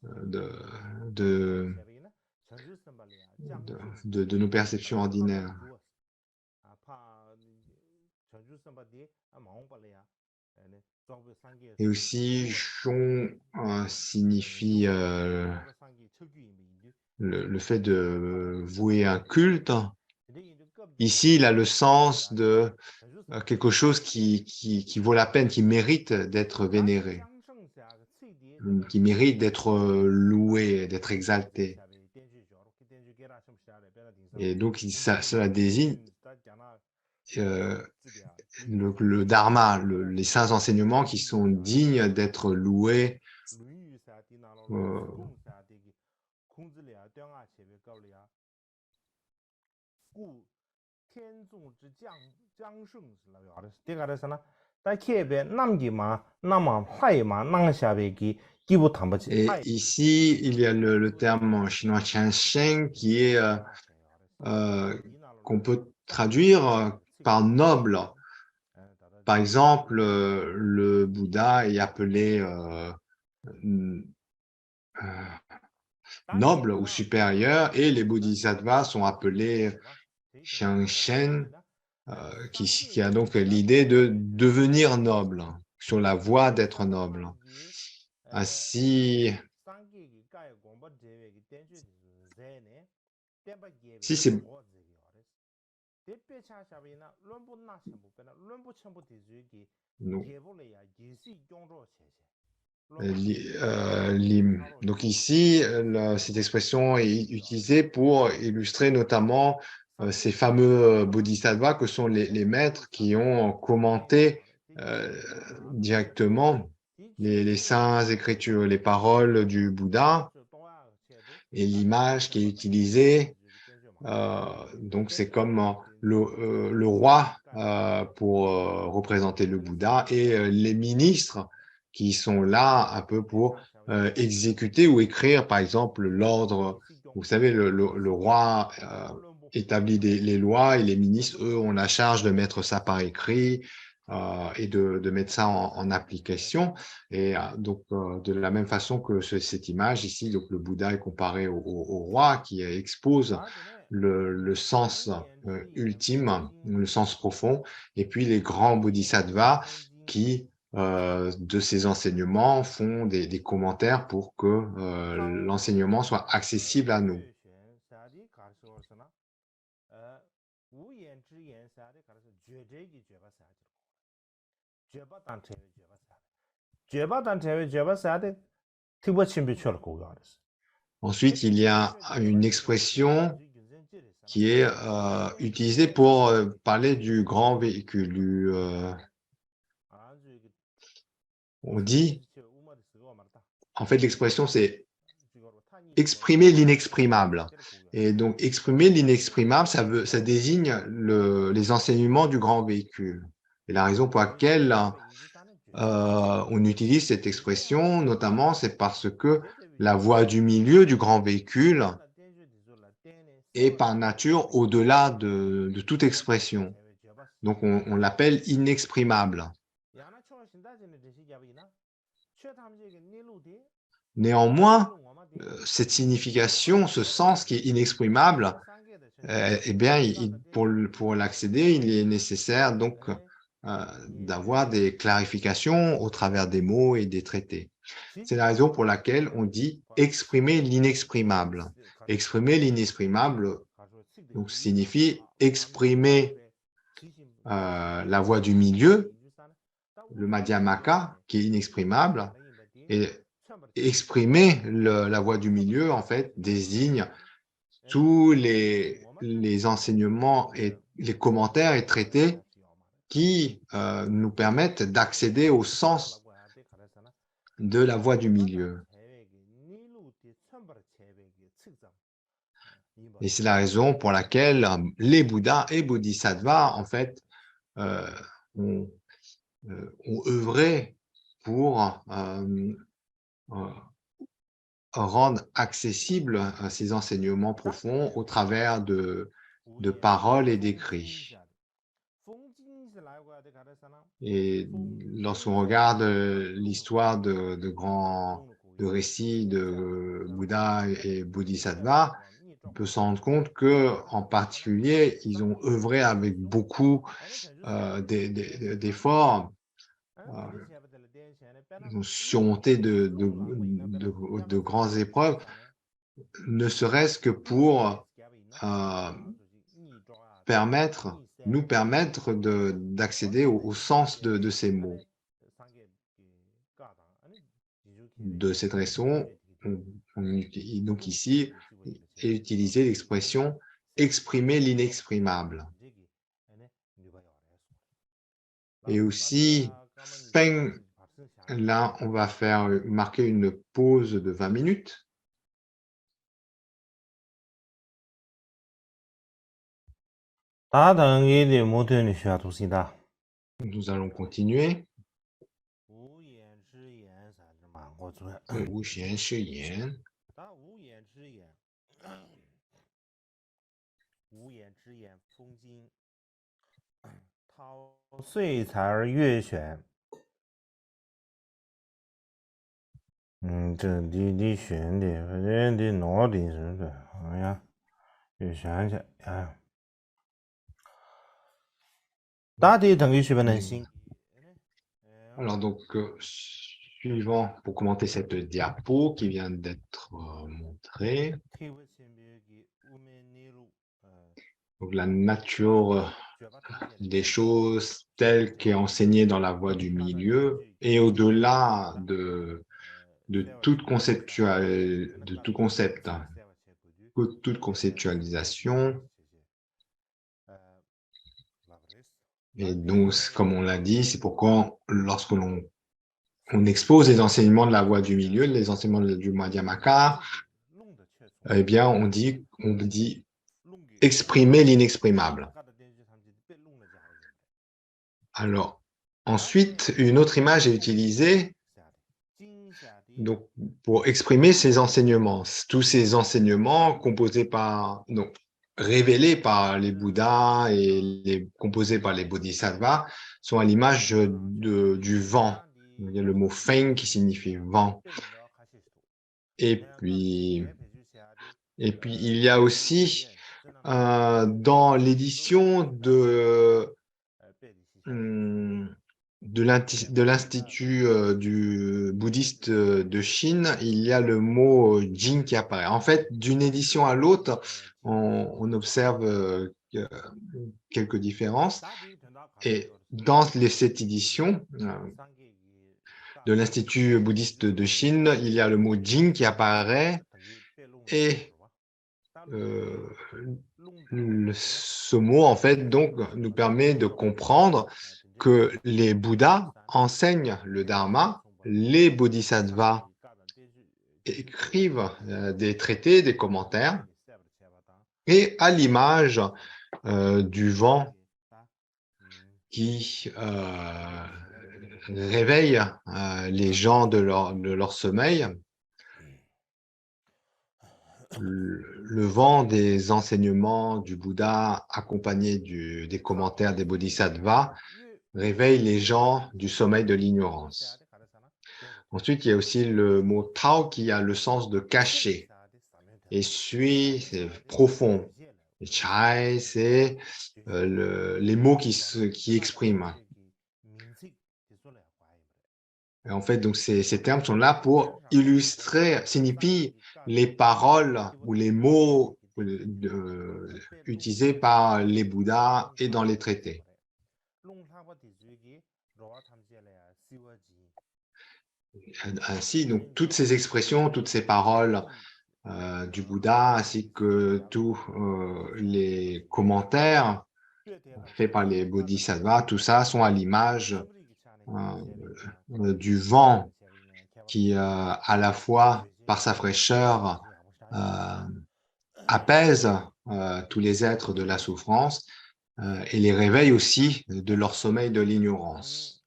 de nos perceptions ordinaires. Et aussi, Shon signifie le fait de vouer un culte. Ici, il a le sens de quelque chose qui vaut la peine, qui mérite d'être vénéré, qui mérite d'être loué, d'être exalté. Et donc, cela désigne le dharma, les saints enseignements qui sont dignes d'être loués. Et ici, il y a le terme en chinois Qiansheng qui est qu'on peut traduire par noble. Par exemple, le Bouddha est appelé noble ou supérieur et les bodhisattvas sont appelés Qianshen, qui a donc l'idée de devenir noble, sur la voie d'être noble. Ainsi, si c'est donc ici, cette expression est utilisée pour illustrer notamment ces fameux bodhisattvas que sont les maîtres qui ont commenté directement les saintes écritures, les paroles du Bouddha et l'image qui est utilisée. Donc c'est comme le roi pour représenter le Bouddha et les ministres qui sont là un peu pour exécuter ou écrire, par exemple, l'ordre. Vous savez, le roi établit les lois et les ministres, eux, ont la charge de mettre ça par écrit et de mettre ça en application. Et donc, de la même façon que cette image ici, donc le Bouddha est comparé au roi qui expose le sens ultime, le sens profond, et puis les grands bodhisattvas qui, de ces enseignements, font des commentaires pour que l'enseignement soit accessible à nous. Ensuite, il y a une expression qui est utilisée pour parler du grand véhicule. On dit En fait, l'expression, c'est exprimer l'inexprimable. Et donc, exprimer l'inexprimable, ça désigne les enseignements du grand véhicule. Et la raison pour laquelle on utilise cette expression, notamment, c'est parce que la voie du milieu du grand véhicule est par nature au-delà de toute expression. Donc, on l'appelle inexprimable. Néanmoins, cette signification, ce sens qui est inexprimable, eh bien, pour l'accéder, il est nécessaire donc d'avoir des clarifications au travers des mots et des traités. C'est la raison pour laquelle on dit exprimer l'inexprimable. Exprimer l'inexprimable donc, signifie exprimer la voie du milieu, le Madhyamaka, qui est inexprimable, et exprimer la voie du milieu, en fait, désigne tous les enseignements et les commentaires et traités qui nous permettent d'accéder au sens de la voie du milieu. Et c'est la raison pour laquelle les Bouddhas et Bodhisattvas, en fait, ont œuvré pour rendre accessibles ces enseignements profonds au travers de paroles et d'écrits. Et lorsqu'on regarde l'histoire de récits de Bouddha et Bodhisattva, on peut se rendre compte que, en particulier, ils ont œuvré avec beaucoup d'efforts. Ils ont surmonté de grandes épreuves, ne serait-ce que pour nous permettre d'accéder au sens de ces mots. De cette raison, donc ici, est utilisée l'expression « exprimer l'inexprimable ». Et aussi, Feng, là, on va marquer une pause de 20 minutes. Nous allons continuer. Alors donc, suivant, pour commenter cette diapo qui vient d'être montrée, donc la nature des choses telles qu'est enseignée dans la voie du milieu et au-delà de tout concept, toute conceptualisation. Et donc, comme on l'a dit, c'est pourquoi lorsque l'on expose les enseignements de la voie du milieu, les enseignements du Madhyamaka, eh bien, on dit exprimer l'inexprimable. Alors, ensuite, une autre image est utilisée donc, pour exprimer ces enseignements. Tous ces enseignements révélés par les Bouddhas et composés par les Bodhisattvas sont à l'image du vent. Il y a le mot Feng qui signifie vent. Et puis il y a aussi dans l'édition de l'Institut du bouddhiste de Chine, il y a le mot Jing qui apparaît. En fait, d'une édition à l'autre, on observe quelques différences. Et dans cette édition de l'Institut bouddhiste de Chine, il y a le mot Jing qui apparaît et ce mot, en fait, donc, nous permet de comprendre que les Bouddhas enseignent le Dharma, les Bodhisattvas écrivent des traités, des commentaires, et à l'image du vent qui réveille les gens de leur sommeil, le vent des enseignements du Bouddha accompagné des commentaires des bodhisattvas réveille les gens du sommeil de l'ignorance. Ensuite, il y a aussi le mot Tao qui a le sens de cacher. Et Sui, c'est profond. Et Chai, c'est les mots qui expriment. Et en fait, donc ces termes sont là pour illustrer, signifient les paroles ou les mots utilisés par les Bouddhas et dans les traités. Ainsi, donc toutes ces expressions, toutes ces paroles du Bouddha, ainsi que tous les commentaires faits par les bodhisattvas, tout ça sont à l'image du vent qui, à la fois par sa fraîcheur, apaise tous les êtres de la souffrance et les réveille aussi de leur sommeil de l'ignorance.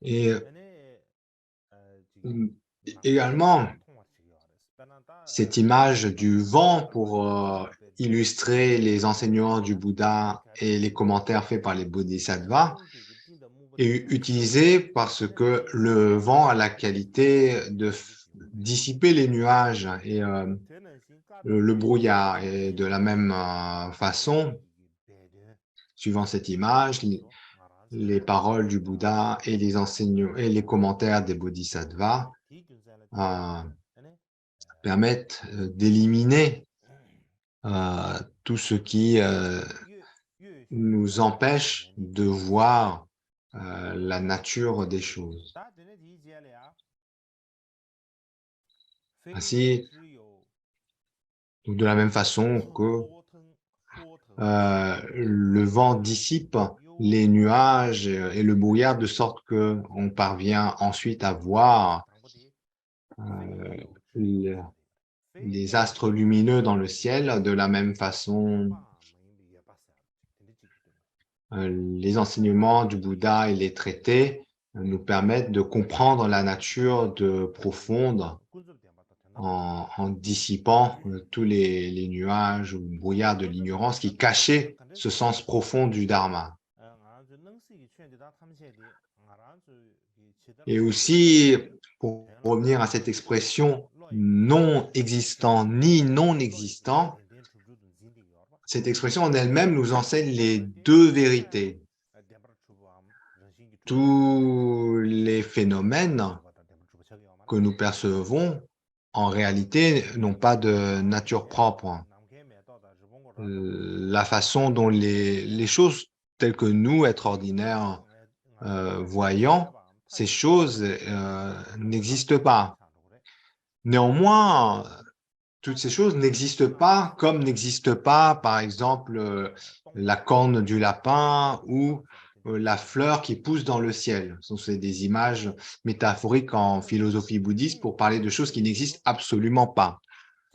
Et également, cette image du vent pour illustrer les enseignements du Bouddha et les commentaires faits par les bodhisattvas est utilisée parce que le vent a la qualité de dissiper les nuages et le brouillard. Et de la même façon, suivant cette image, les paroles du Bouddha et les enseignements et les commentaires des bodhisattvas permettent d'éliminer tout ce qui nous empêche de voir la nature des choses. Ainsi, de la même façon que le vent dissipe les nuages et le brouillard de sorte qu'on parvient ensuite à voir les astres lumineux dans le ciel. De la même façon, les enseignements du Bouddha et les traités nous permettent de comprendre la nature profonde en dissipant tous les nuages ou brouillards de l'ignorance qui cachaient ce sens profond du Dharma. Et aussi, pour revenir à cette expression non existant ni non existant, cette expression en elle-même nous enseigne les deux vérités. Tous les phénomènes que nous percevons, en réalité, n'ont pas de nature propre. La façon dont les choses telles que nous, êtres ordinaires, voyons, ces choses n'existent pas. Néanmoins, toutes ces choses n'existent pas comme n'existe pas, par exemple, la corne du lapin ou la fleur qui pousse dans le ciel. Ce sont des images métaphoriques en philosophie bouddhiste pour parler de choses qui n'existent absolument pas.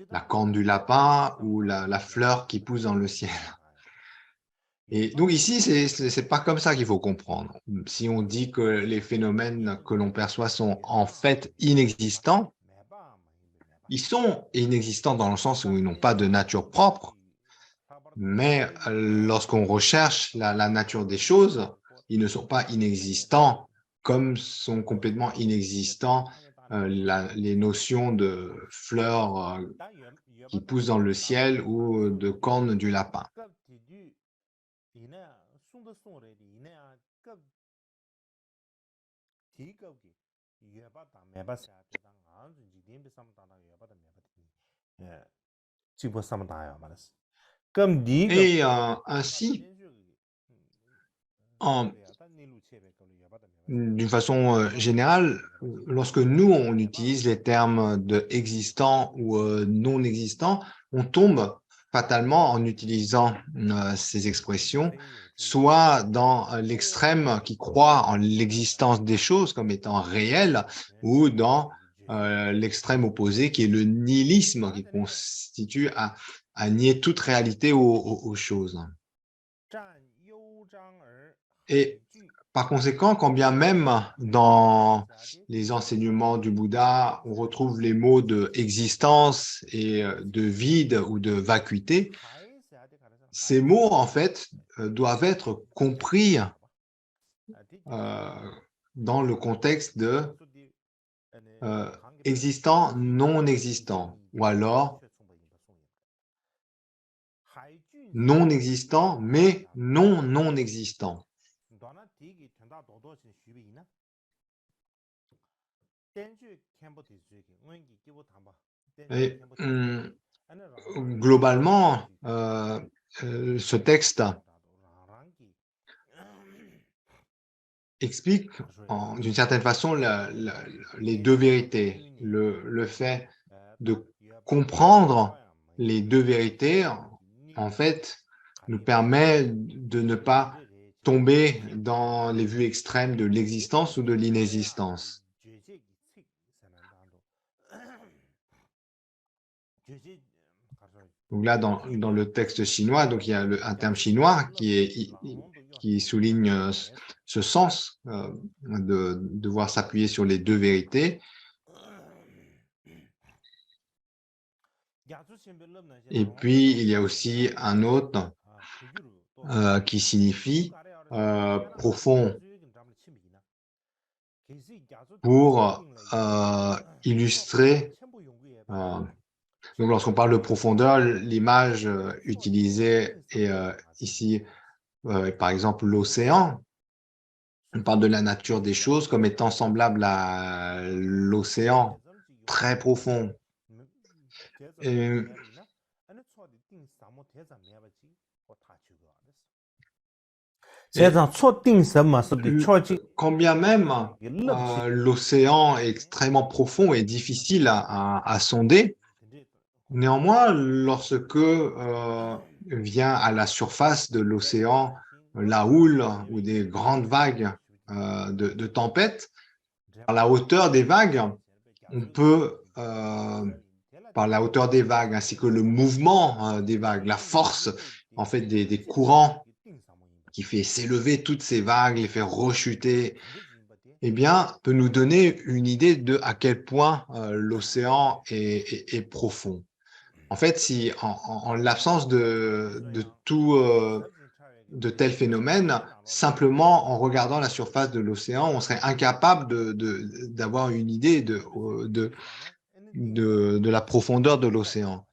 La corne du lapin ou la fleur qui pousse dans le ciel. Et donc ici, c'est pas comme ça qu'il faut comprendre. Si on dit que les phénomènes que l'on perçoit sont en fait inexistants, ils sont inexistants dans le sens où ils n'ont pas de nature propre, mais lorsqu'on recherche la nature des choses, ils ne sont pas inexistants comme sont complètement inexistants les notions de fleurs qui poussent dans le ciel ou de cornes du lapin. Et ainsi, d'une façon générale, lorsque nous, on utilise les termes de existant ou non existant, on tombe fatalement en utilisant ces expressions, soit dans l'extrême qui croit en l'existence des choses comme étant réelles, ou dans l'extrême opposé qui est le nihilisme, qui constitue à nier toute réalité aux choses. Et par conséquent, quand bien même dans les enseignements du Bouddha, on retrouve les mots de existence et de vide ou de vacuité, ces mots, en fait, doivent être compris dans le contexte de existant, non existant, ou alors non existant, mais non existant. Et, globalement, ce texte explique d'une certaine façon les deux vérités. Le fait de comprendre les deux vérités, en fait, nous permet de ne pas tomber dans les vues extrêmes de l'existence ou de l'inexistence. Donc là, dans le texte chinois, donc il y a un terme chinois qui souligne ce sens de devoir s'appuyer sur les deux vérités. Et puis, il y a aussi un autre qui signifie profond pour illustrer. Donc, lorsqu'on parle de profondeur, l'image utilisée est ici, par exemple, l'océan. On parle de la nature des choses comme étant semblable à l'océan, très profond. Et, quand bien même l'océan est extrêmement profond et difficile à sonder, néanmoins, lorsque vient à la surface de l'océan la houle ou des grandes vagues de tempête, par la hauteur des vagues, on peut, par la hauteur des vagues ainsi que le mouvement des vagues, la force en fait des courants qui fait s'élever toutes ces vagues, les faire rechuter, eh bien, peut nous donner une idée de à quel point l'océan est profond. En fait, si en l'absence de tout de tels phénomènes, simplement en regardant la surface de l'océan, on serait incapable d'avoir une idée de la profondeur de l'océan.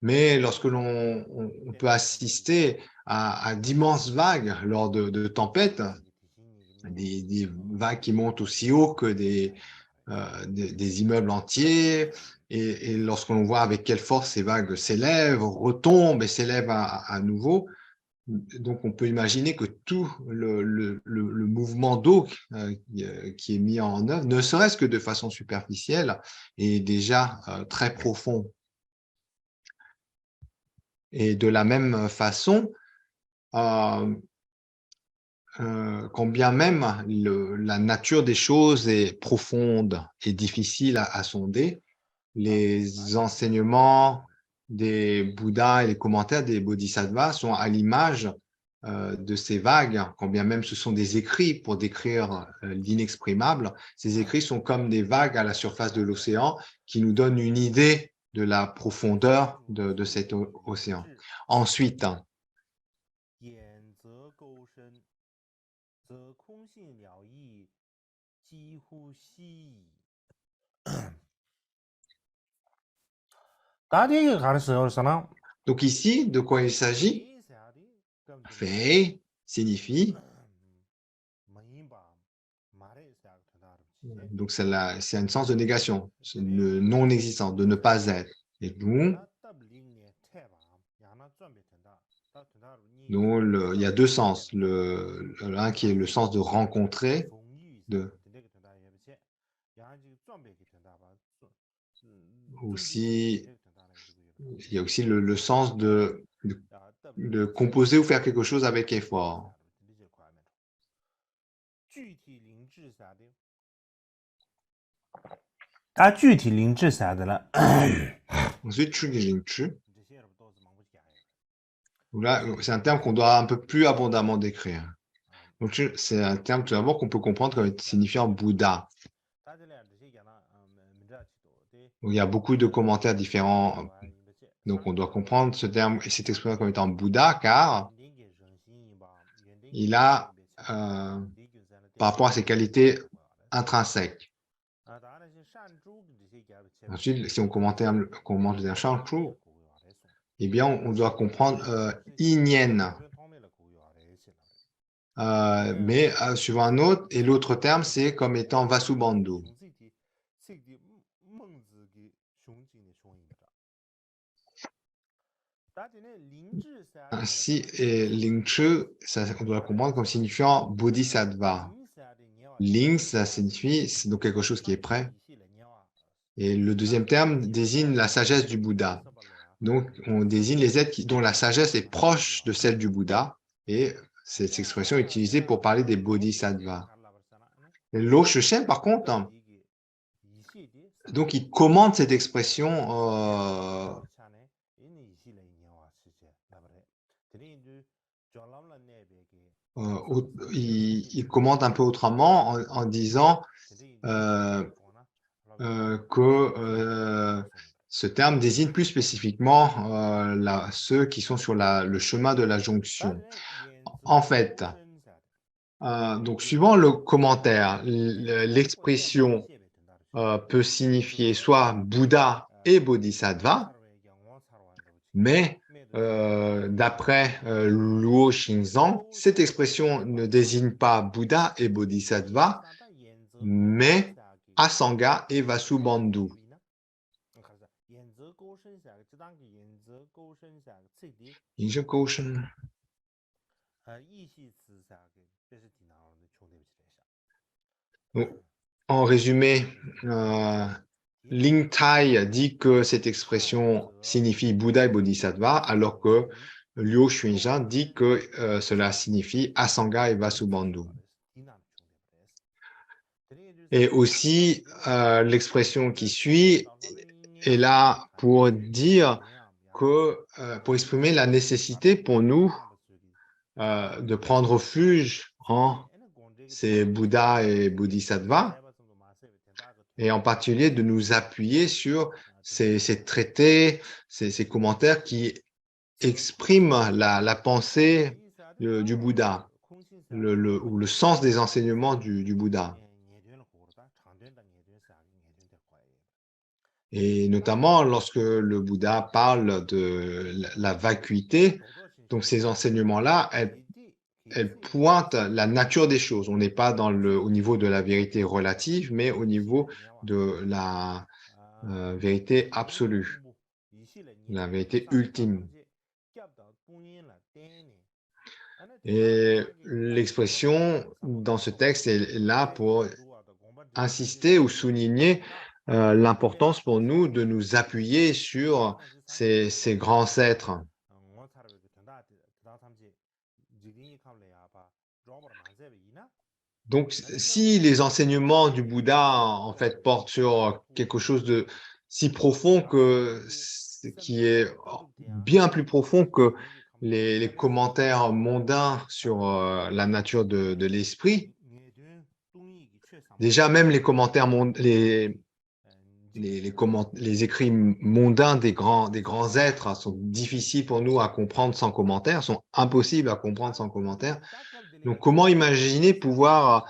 Mais lorsque on peut assister à d'immenses vagues lors de tempêtes, des vagues qui montent aussi haut que des immeubles entiers, et lorsque l'on voit avec quelle force ces vagues s'élèvent, retombent et s'élèvent à nouveau, donc on peut imaginer que tout le mouvement d'eau qui est mis en œuvre, ne serait-ce que de façon superficielle, est déjà très profond. Et de la même façon, quand bien même la nature des choses est profonde et difficile à sonder, les enseignements des Bouddhas et les commentaires des Bodhisattvas sont à l'image de ces vagues, quand bien même ce sont des écrits pour décrire l'inexprimable. Ces écrits sont comme des vagues à la surface de l'océan qui nous donnent une idée de la profondeur de cet océan. Ensuite, 点则钩深，则空性了义，几乎悉矣。donc ici, de quoi il s'agit? Fei signifie, donc c'est un sens de négation, c'est le non-existence, de ne pas être. Et donc, il y a deux sens. L'un qui est le sens de rencontrer, aussi il y a aussi le sens de composer ou faire quelque chose avec effort. Ensuite, Chugijingchu. Là, c'est un terme qu'on doit un peu plus abondamment décrire. Donc, c'est un terme tout d'abord qu'on peut comprendre comme signifiant Bouddha. Donc, il y a beaucoup de commentaires différents. Donc, on doit comprendre ce terme et cette expression comme étant Bouddha, car il a, par rapport à ses qualités intrinsèques. Ensuite, si on commente le terme Shangchu, eh bien, on doit comprendre Inyen. Mais suivant un autre, et l'autre terme, c'est comme étant Vasubandhu. Ainsi, et Lingchu, on doit comprendre comme signifiant Bodhisattva. Ling, ça signifie c'est donc quelque chose qui est prêt. Et le deuxième terme désigne la sagesse du Bouddha. Donc, on désigne les êtres dont la sagesse est proche de celle du Bouddha. Et cette expression est utilisée pour parler des bodhisattvas. Lo Sheshen, par contre, donc il commande cette expression il commente un peu autrement en disant que ce terme désigne plus spécifiquement ceux qui sont sur le chemin de la jonction. En fait, donc suivant le commentaire, l'expression peut signifier soit Bouddha et Bodhisattva, mais d'après Luo Xingzang, cette expression ne désigne pas Bouddha et Bodhisattva, mais Asanga et Vasubandhu. En résumé, Ling Tai dit que cette expression signifie Bouddha et Bodhisattva, alors que Liu Xuanzang dit que cela signifie Asanga et Vasubandhu. Et aussi, l'expression qui suit est là pour dire que, pour exprimer la nécessité pour nous de prendre refuge en ces Bouddhas et Bodhisattvas, et en particulier de nous appuyer sur ces traités, ces commentaires qui expriment la pensée du Bouddha, ou le sens des enseignements du Bouddha. Et notamment lorsque le Bouddha parle de la vacuité, donc ces enseignements-là, elles pointent la nature des choses. On n'est pas au niveau de la vérité relative, mais au niveau de la vérité absolue, la vérité ultime. Et l'expression dans ce texte est là pour insister ou souligner l'importance pour nous de nous appuyer sur ces grands êtres. Donc, si les enseignements du Bouddha, en fait, portent sur quelque chose de si profond qui est bien plus profond que les commentaires mondains sur la nature de l'esprit, déjà même les commentaires les écrits mondains des grands êtres sont difficiles pour nous à comprendre sans commentaire, sont impossibles à comprendre sans commentaire. Donc, comment imaginer pouvoir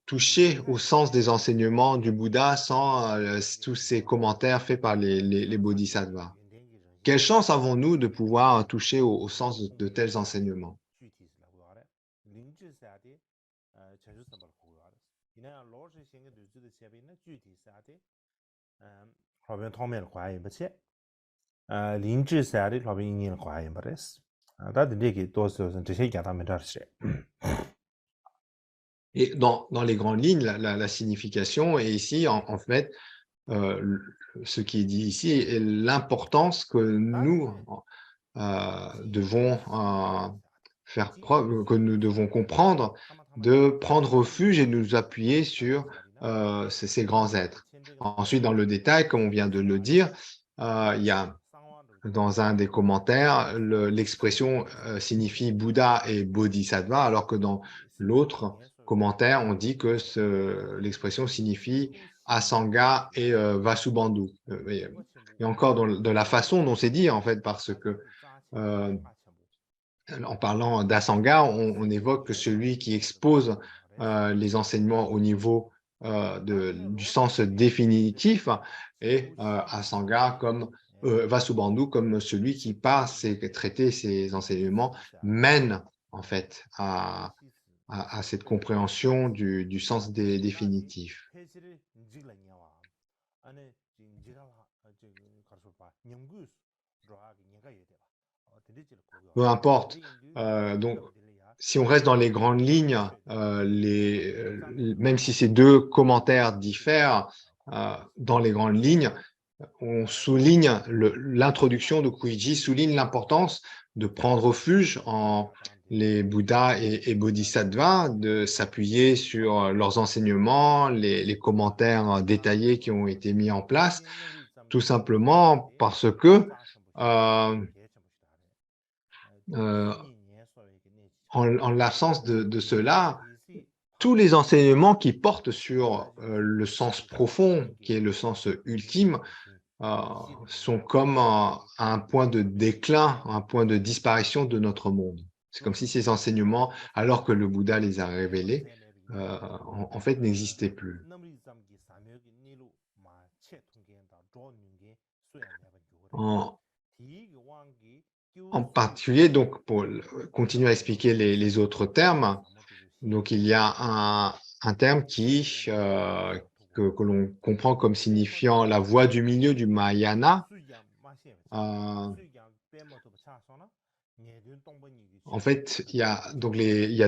toucher au sens des enseignements du Bouddha sans tous ces commentaires faits par les bodhisattvas? Quelle chance avons-nous de pouvoir toucher au sens de tels enseignements? Et dans les grandes lignes, la signification est ici, en fait, ce qui est dit ici et l'importance que nous devons faire preuve, que nous devons comprendre, de prendre refuge et de nous appuyer sur ces grands êtres. Ensuite, dans le détail, comme on vient de le dire, il y a dans un des commentaires, l'expression signifie Bouddha et Bodhisattva, alors que dans l'autre commentaire, on dit que l'expression signifie Asanga et Vasubandhu. Et encore de la façon dont c'est dit, en fait, parce que en parlant d'Asanga, on évoque que celui qui expose les enseignements au niveau du sens définitif et Asanga comme Vasubandhu comme celui qui, par ses traités, ses enseignements, mène en fait à cette compréhension du sens définitif. Peu importe. Donc, si on reste dans les grandes lignes, même si ces deux commentaires diffèrent, dans les grandes lignes, on souligne l'introduction de Kuiji souligne l'importance de prendre refuge en les Bouddhas et Bodhisattvas, de s'appuyer sur leurs enseignements, les commentaires détaillés qui ont été mis en place, tout simplement parce que en l'absence de cela, tous les enseignements qui portent sur le sens profond, qui est le sens ultime, sont comme un point de déclin, un point de disparition de notre monde. C'est comme si ces enseignements, alors que le Bouddha les a révélés, en fait n'existaient plus. En particulier, donc, pour continuer à expliquer les autres termes, donc il y a un terme que l'on comprend comme signifiant la voie du milieu du Mahayana. En fait, il y a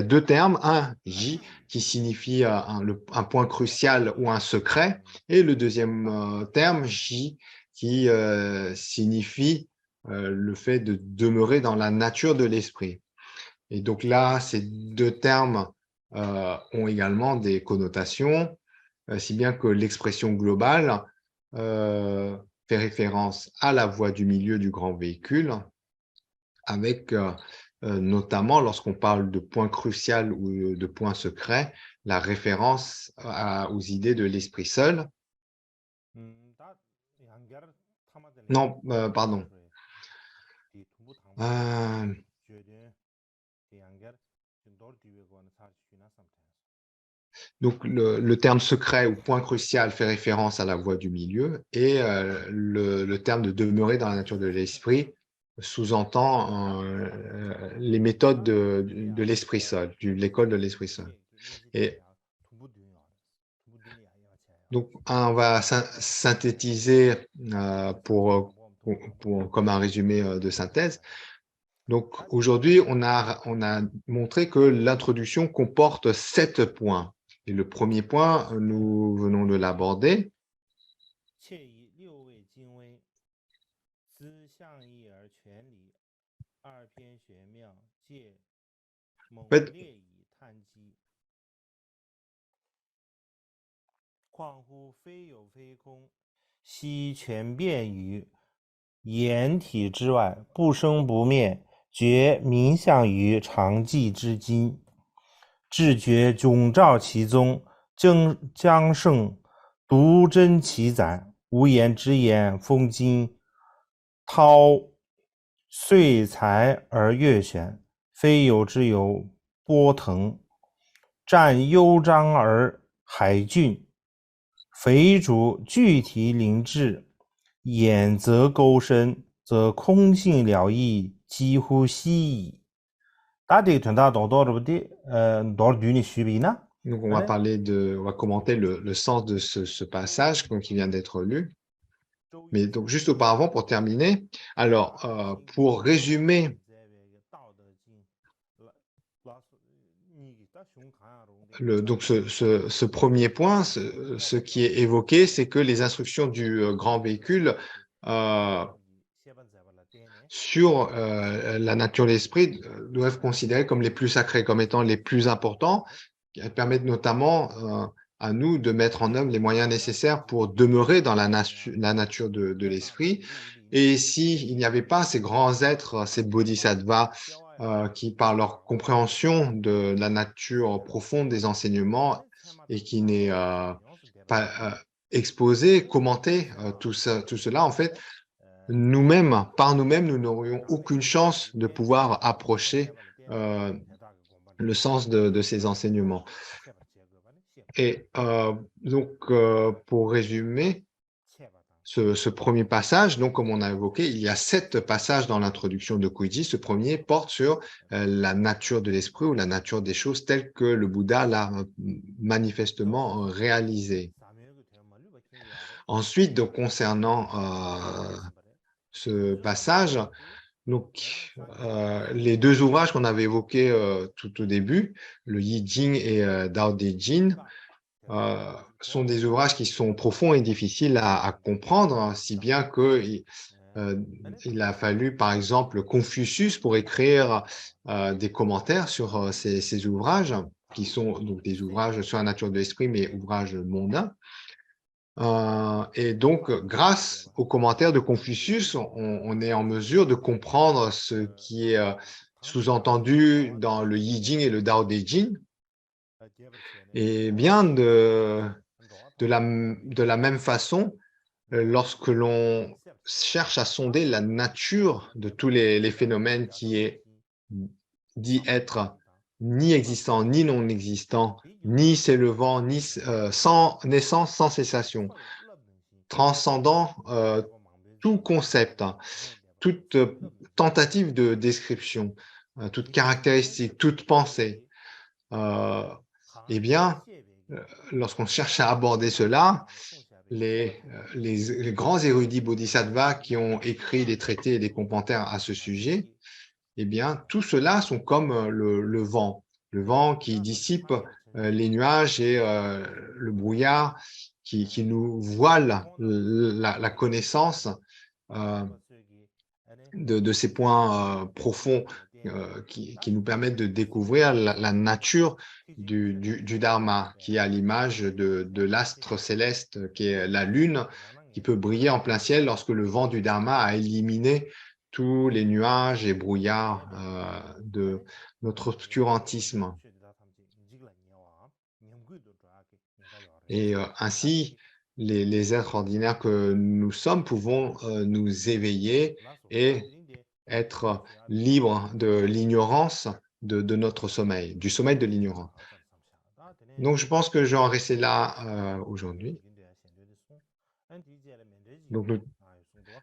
deux termes, un J qui signifie un point crucial ou un secret, et le deuxième terme J qui signifie le fait de demeurer dans la nature de l'esprit. Et donc là, ces deux termes ont également des connotations, si bien que l'expression globale fait référence à la voie du milieu du grand véhicule, avec notamment lorsqu'on parle de point crucial ou de point secret, la référence aux idées de l'esprit seul. Non, pardon. Donc, le terme secret ou point crucial fait référence à la voie du milieu et le terme de demeurer dans la nature de l'esprit sous-entend les méthodes de l'esprit seul, de l'école de l'esprit seul. Et donc, on va synthétiser comme un résumé de synthèse. Donc, aujourd'hui, on a montré que l'introduction comporte 7 points. Et le premier point, nous venons de l'aborder. En fait, Donc, on va commenter le sens de ce passage qui vient d'être lu. Mais donc, juste auparavant, pour terminer, alors, pour résumer Donc ce premier point, ce qui est évoqué, c'est que les instructions du grand véhicule sur la nature de l'esprit doivent être considérées comme les plus sacrées, comme étant les plus importants. Elles permettent notamment à nous de mettre en œuvre les moyens nécessaires pour demeurer dans la nature de l'esprit. Et s'il n'y avait pas ces grands êtres, ces bodhisattvas, qui, par leur compréhension de la nature profonde des enseignements et qui n'est pas exposé, commenté, tout cela, en fait, nous-mêmes, par nous-mêmes, nous n'aurions aucune chance de pouvoir approcher le sens de ces enseignements. Et donc, pour résumer ce premier passage, donc comme on a évoqué, il y a 7 passages dans l'introduction de Kuiji. Ce premier porte sur la nature de l'esprit ou la nature des choses telles que le Bouddha l'a manifestement réalisé. Ensuite, donc, concernant ce passage, donc, les 2 ouvrages qu'on avait évoqués tout au début, le Yi Jing et Dao De Jing, sont des ouvrages qui sont profonds et difficiles à comprendre, hein, si bien qu'il il a fallu, par exemple, Confucius pour écrire des commentaires sur ces ouvrages, qui sont donc des ouvrages sur la nature de l'esprit, mais ouvrages mondains. Et donc, grâce aux commentaires de Confucius, on est en mesure de comprendre ce qui est sous-entendu dans le Yi Jing et le Dao De Jing. Et bien de la même façon, lorsque l'on cherche à sonder la nature de tous les phénomènes qui est dit être ni existant, ni non existant, ni s'élevant, ni sans naissance, sans cessation, transcendant tout concept, hein, toute tentative de description, toute caractéristique, toute pensée. Eh bien, lorsqu'on cherche à aborder cela, les grands érudits bodhisattvas qui ont écrit des traités et des commentaires à ce sujet, eh bien, tout cela sont comme le vent qui dissipe les nuages et le brouillard qui nous voile la connaissance de ces points profonds qui nous permettent de découvrir la nature du Dharma, qui est à l'image de l'astre céleste, qui est la lune, qui peut briller en plein ciel lorsque le vent du Dharma a éliminé tous les nuages et brouillards de notre obscurantisme. Et ainsi, les êtres ordinaires que nous sommes pouvons nous éveiller et être libres de l'ignorance de notre sommeil, du sommeil de l'ignorance. Donc, je pense que je vais en rester là aujourd'hui. Donc,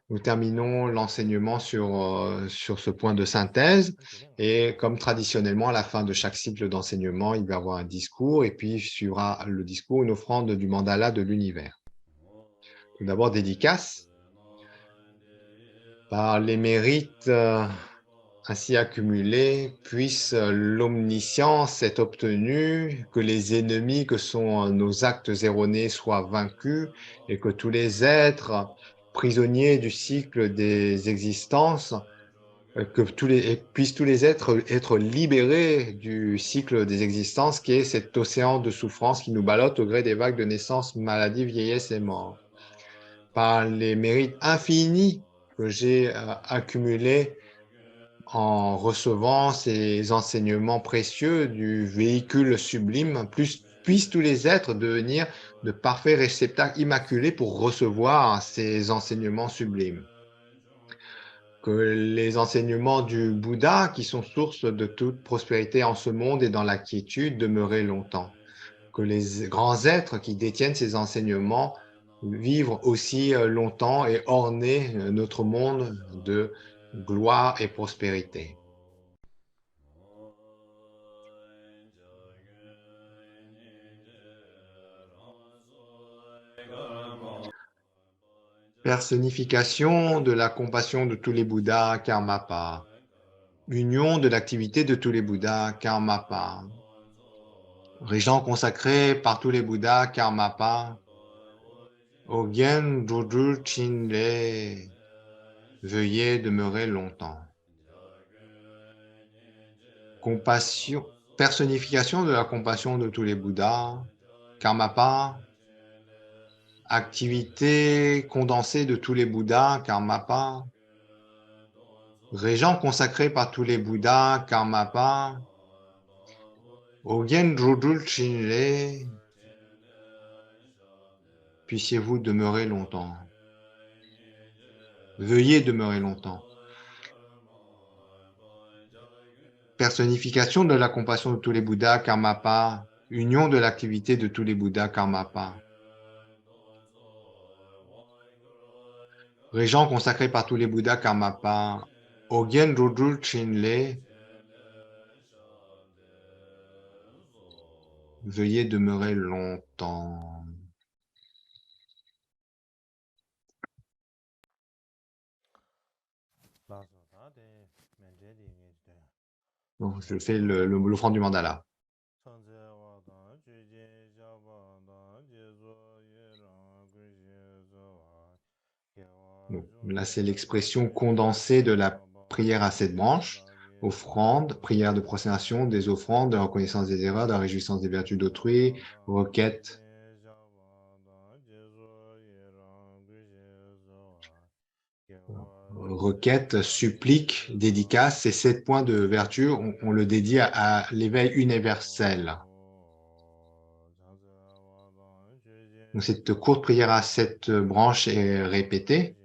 nous terminons l'enseignement sur ce point de synthèse. Et comme traditionnellement, à la fin de chaque cycle d'enseignement, il va y avoir un discours et puis suivra le discours, une offrande du mandala de l'univers. Tout d'abord, dédicace. Par les mérites ainsi accumulés, puisse l'omniscience être obtenue, que les ennemis que sont nos actes erronés soient vaincus et que tous les êtres prisonniers du cycle des existences, puissent tous les êtres être libérés du cycle des existences qui est cet océan de souffrance qui nous ballotte au gré des vagues de naissance, maladie, vieillesse et mort. Par les mérites infinis que j'ai accumulés en recevant ces enseignements précieux du véhicule sublime, puissent tous les êtres devenir de parfaits réceptacles immaculés pour recevoir ces enseignements sublimes. Que les enseignements du Bouddha, qui sont source de toute prospérité en ce monde et dans la quiétude, demeurent longtemps. Que les grands êtres qui détiennent ces enseignements vivent aussi longtemps et orner notre monde de gloire et prospérité. Personnification de la compassion de tous les Bouddhas, Karmapa. union de l'activité de tous les Bouddhas, Karmapa. Régent consacré par tous les Bouddhas, Karmapa. Ogyen Jujul Chinle. Veuillez demeurer longtemps. Compassion, personnification de la compassion de tous les Bouddhas, Karmapa. Activité condensée de tous les Bouddhas, Karmapa. Régent consacré par tous les Bouddhas, Karmapa. Ogyen Drudul Chinle. Puissiez-vous demeurer longtemps. Veuillez demeurer longtemps. Personnification de la compassion de tous les Bouddhas, Karmapa. Union de l'activité de tous les Bouddhas, Karmapa. Régent consacré par tous les Bouddhas, Karmapa. Ogyen Drudul Chinle. Veuillez demeurer longtemps. Donc, je fais l'offrande du mandala. Donc, là, c'est l'expression condensée de la prière à 7 branches. Offrande, prière de prosternation, des offrandes, de reconnaissance des erreurs, de la réjouissance des vertus d'autrui, requête. Requête, supplique, dédicace, ces 7 points de vertu, on le dédie à l'éveil universel. Donc, cette courte prière à 7 branches est répétée.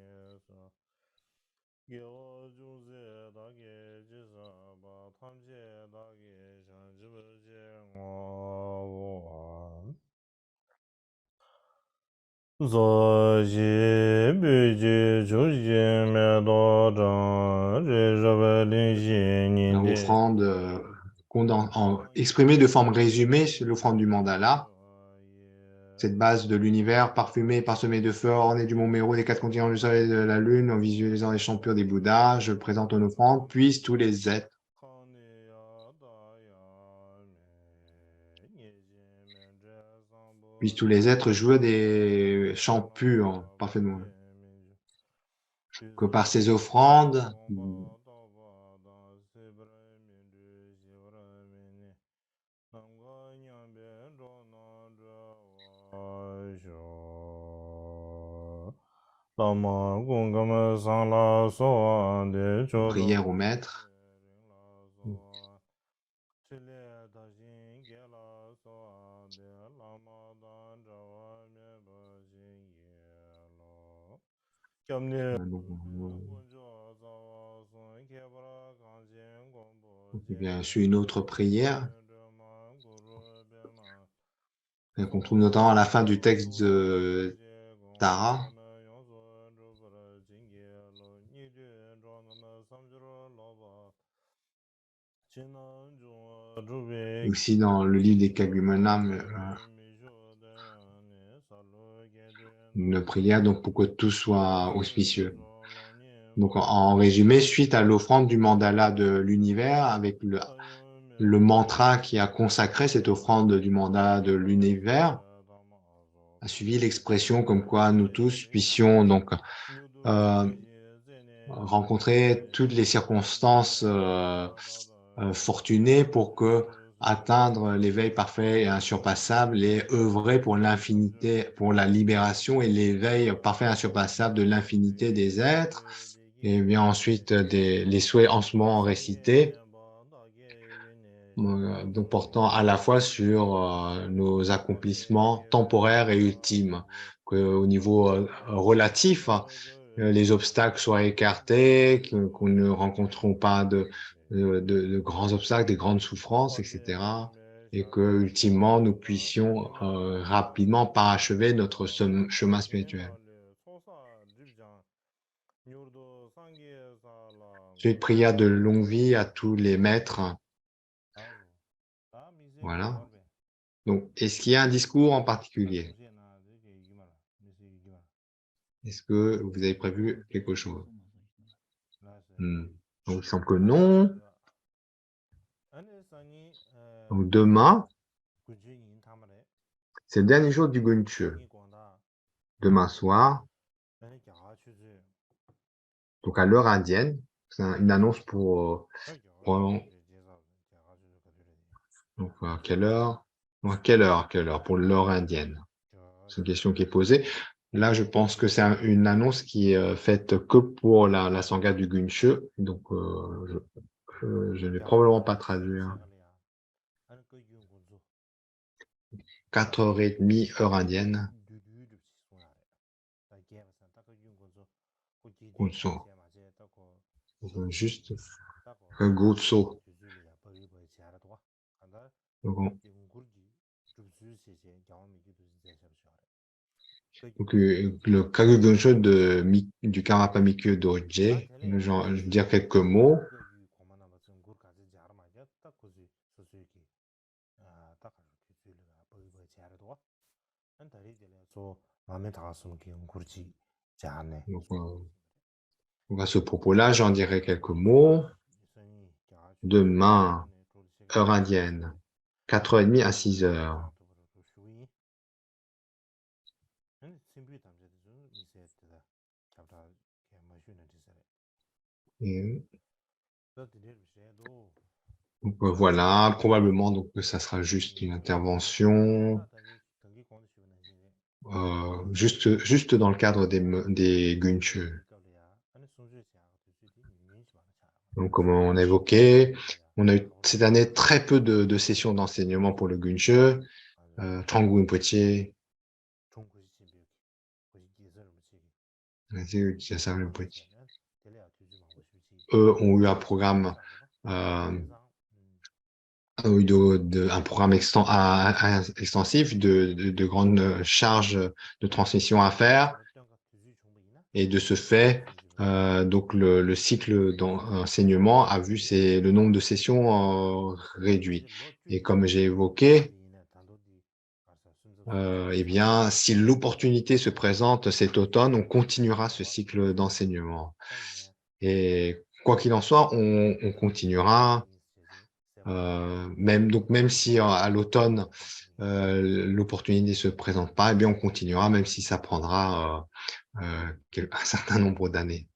L'offrande exprimée de forme résumée sur l'offrande du mandala. Cette base de l'univers parfumé, parsemé de feu, orné du mont Méru, des 4 continents du soleil et de la lune, en visualisant les champs purs des Bouddhas, je présente en offrande, puissent tous les êtres jouer des chants purs, parfaitement. Que par ces offrandes, prière au maître, bien sûr une autre prière qu'on trouve notamment à la fin du texte de Tara. Aussi dans le livre des Kagumanam, une prière donc pour que tout soit auspicieux. Donc en résumé, suite à l'offrande du mandala de l'univers, avec le mantra qui a consacré cette offrande du mandala de l'univers, a suivi l'expression comme quoi nous tous puissions donc rencontrer toutes les circonstances fortunées pour que atteindre l'éveil parfait et insurpassable et œuvrer pour l'infinité, pour la libération et l'éveil parfait et insurpassable de l'infinité des êtres. Et bien ensuite les souhaits en ce moment récités, donc portant à la fois sur nos accomplissements temporaires et ultimes, qu'au niveau relatif, les obstacles soient écartés, qu'on ne rencontrons pas de grands obstacles, des grandes souffrances, etc. Et que ultimement nous puissions rapidement parachever notre chemin spirituel. Ensuite, prière de longue vie à tous les maîtres. Voilà. Donc, est-ce qu'il y a un discours en particulier? Est-ce que vous avez prévu quelque chose? Donc, il semble que non. Donc demain, c'est le dernier jour du Gunchu. Demain soir, donc à l'heure indienne, c'est une annonce donc à quelle heure? Donc, à quelle heure pour l'heure indienne? C'est une question qui est posée. Là, je pense que c'est une annonce qui est faite que pour la sangha du Gunchu. Donc, je ne vais probablement pas traduire. 4h30 heure indienne. Gunso. Juste Gutso. Donc, le Kagugonsho du Karmapa Mikyo Doje, je vais dire quelques mots. Donc, à ce propos-là, j'en dirai quelques mots. Demain, heure indienne, 4h30 à 6h. Donc, voilà, probablement donc ça sera juste une intervention, juste dans le cadre des Gunchu. Donc, comme on a évoqué, on a eu cette année très peu de sessions d'enseignement pour le Gunchu. Changu Rinpoche, eux ont eu un programme extensif de grandes charges de transmission à faire. Et de ce fait, donc le cycle d'enseignement a vu le nombre de sessions réduit. Et comme j'ai évoqué, eh bien, si l'opportunité se présente cet automne, on continuera ce cycle d'enseignement. Et quoi qu'il en soit, on continuera. Même si à l'automne, l'opportunité ne se présente pas, eh bien, on continuera, même si ça prendra un certain nombre d'années.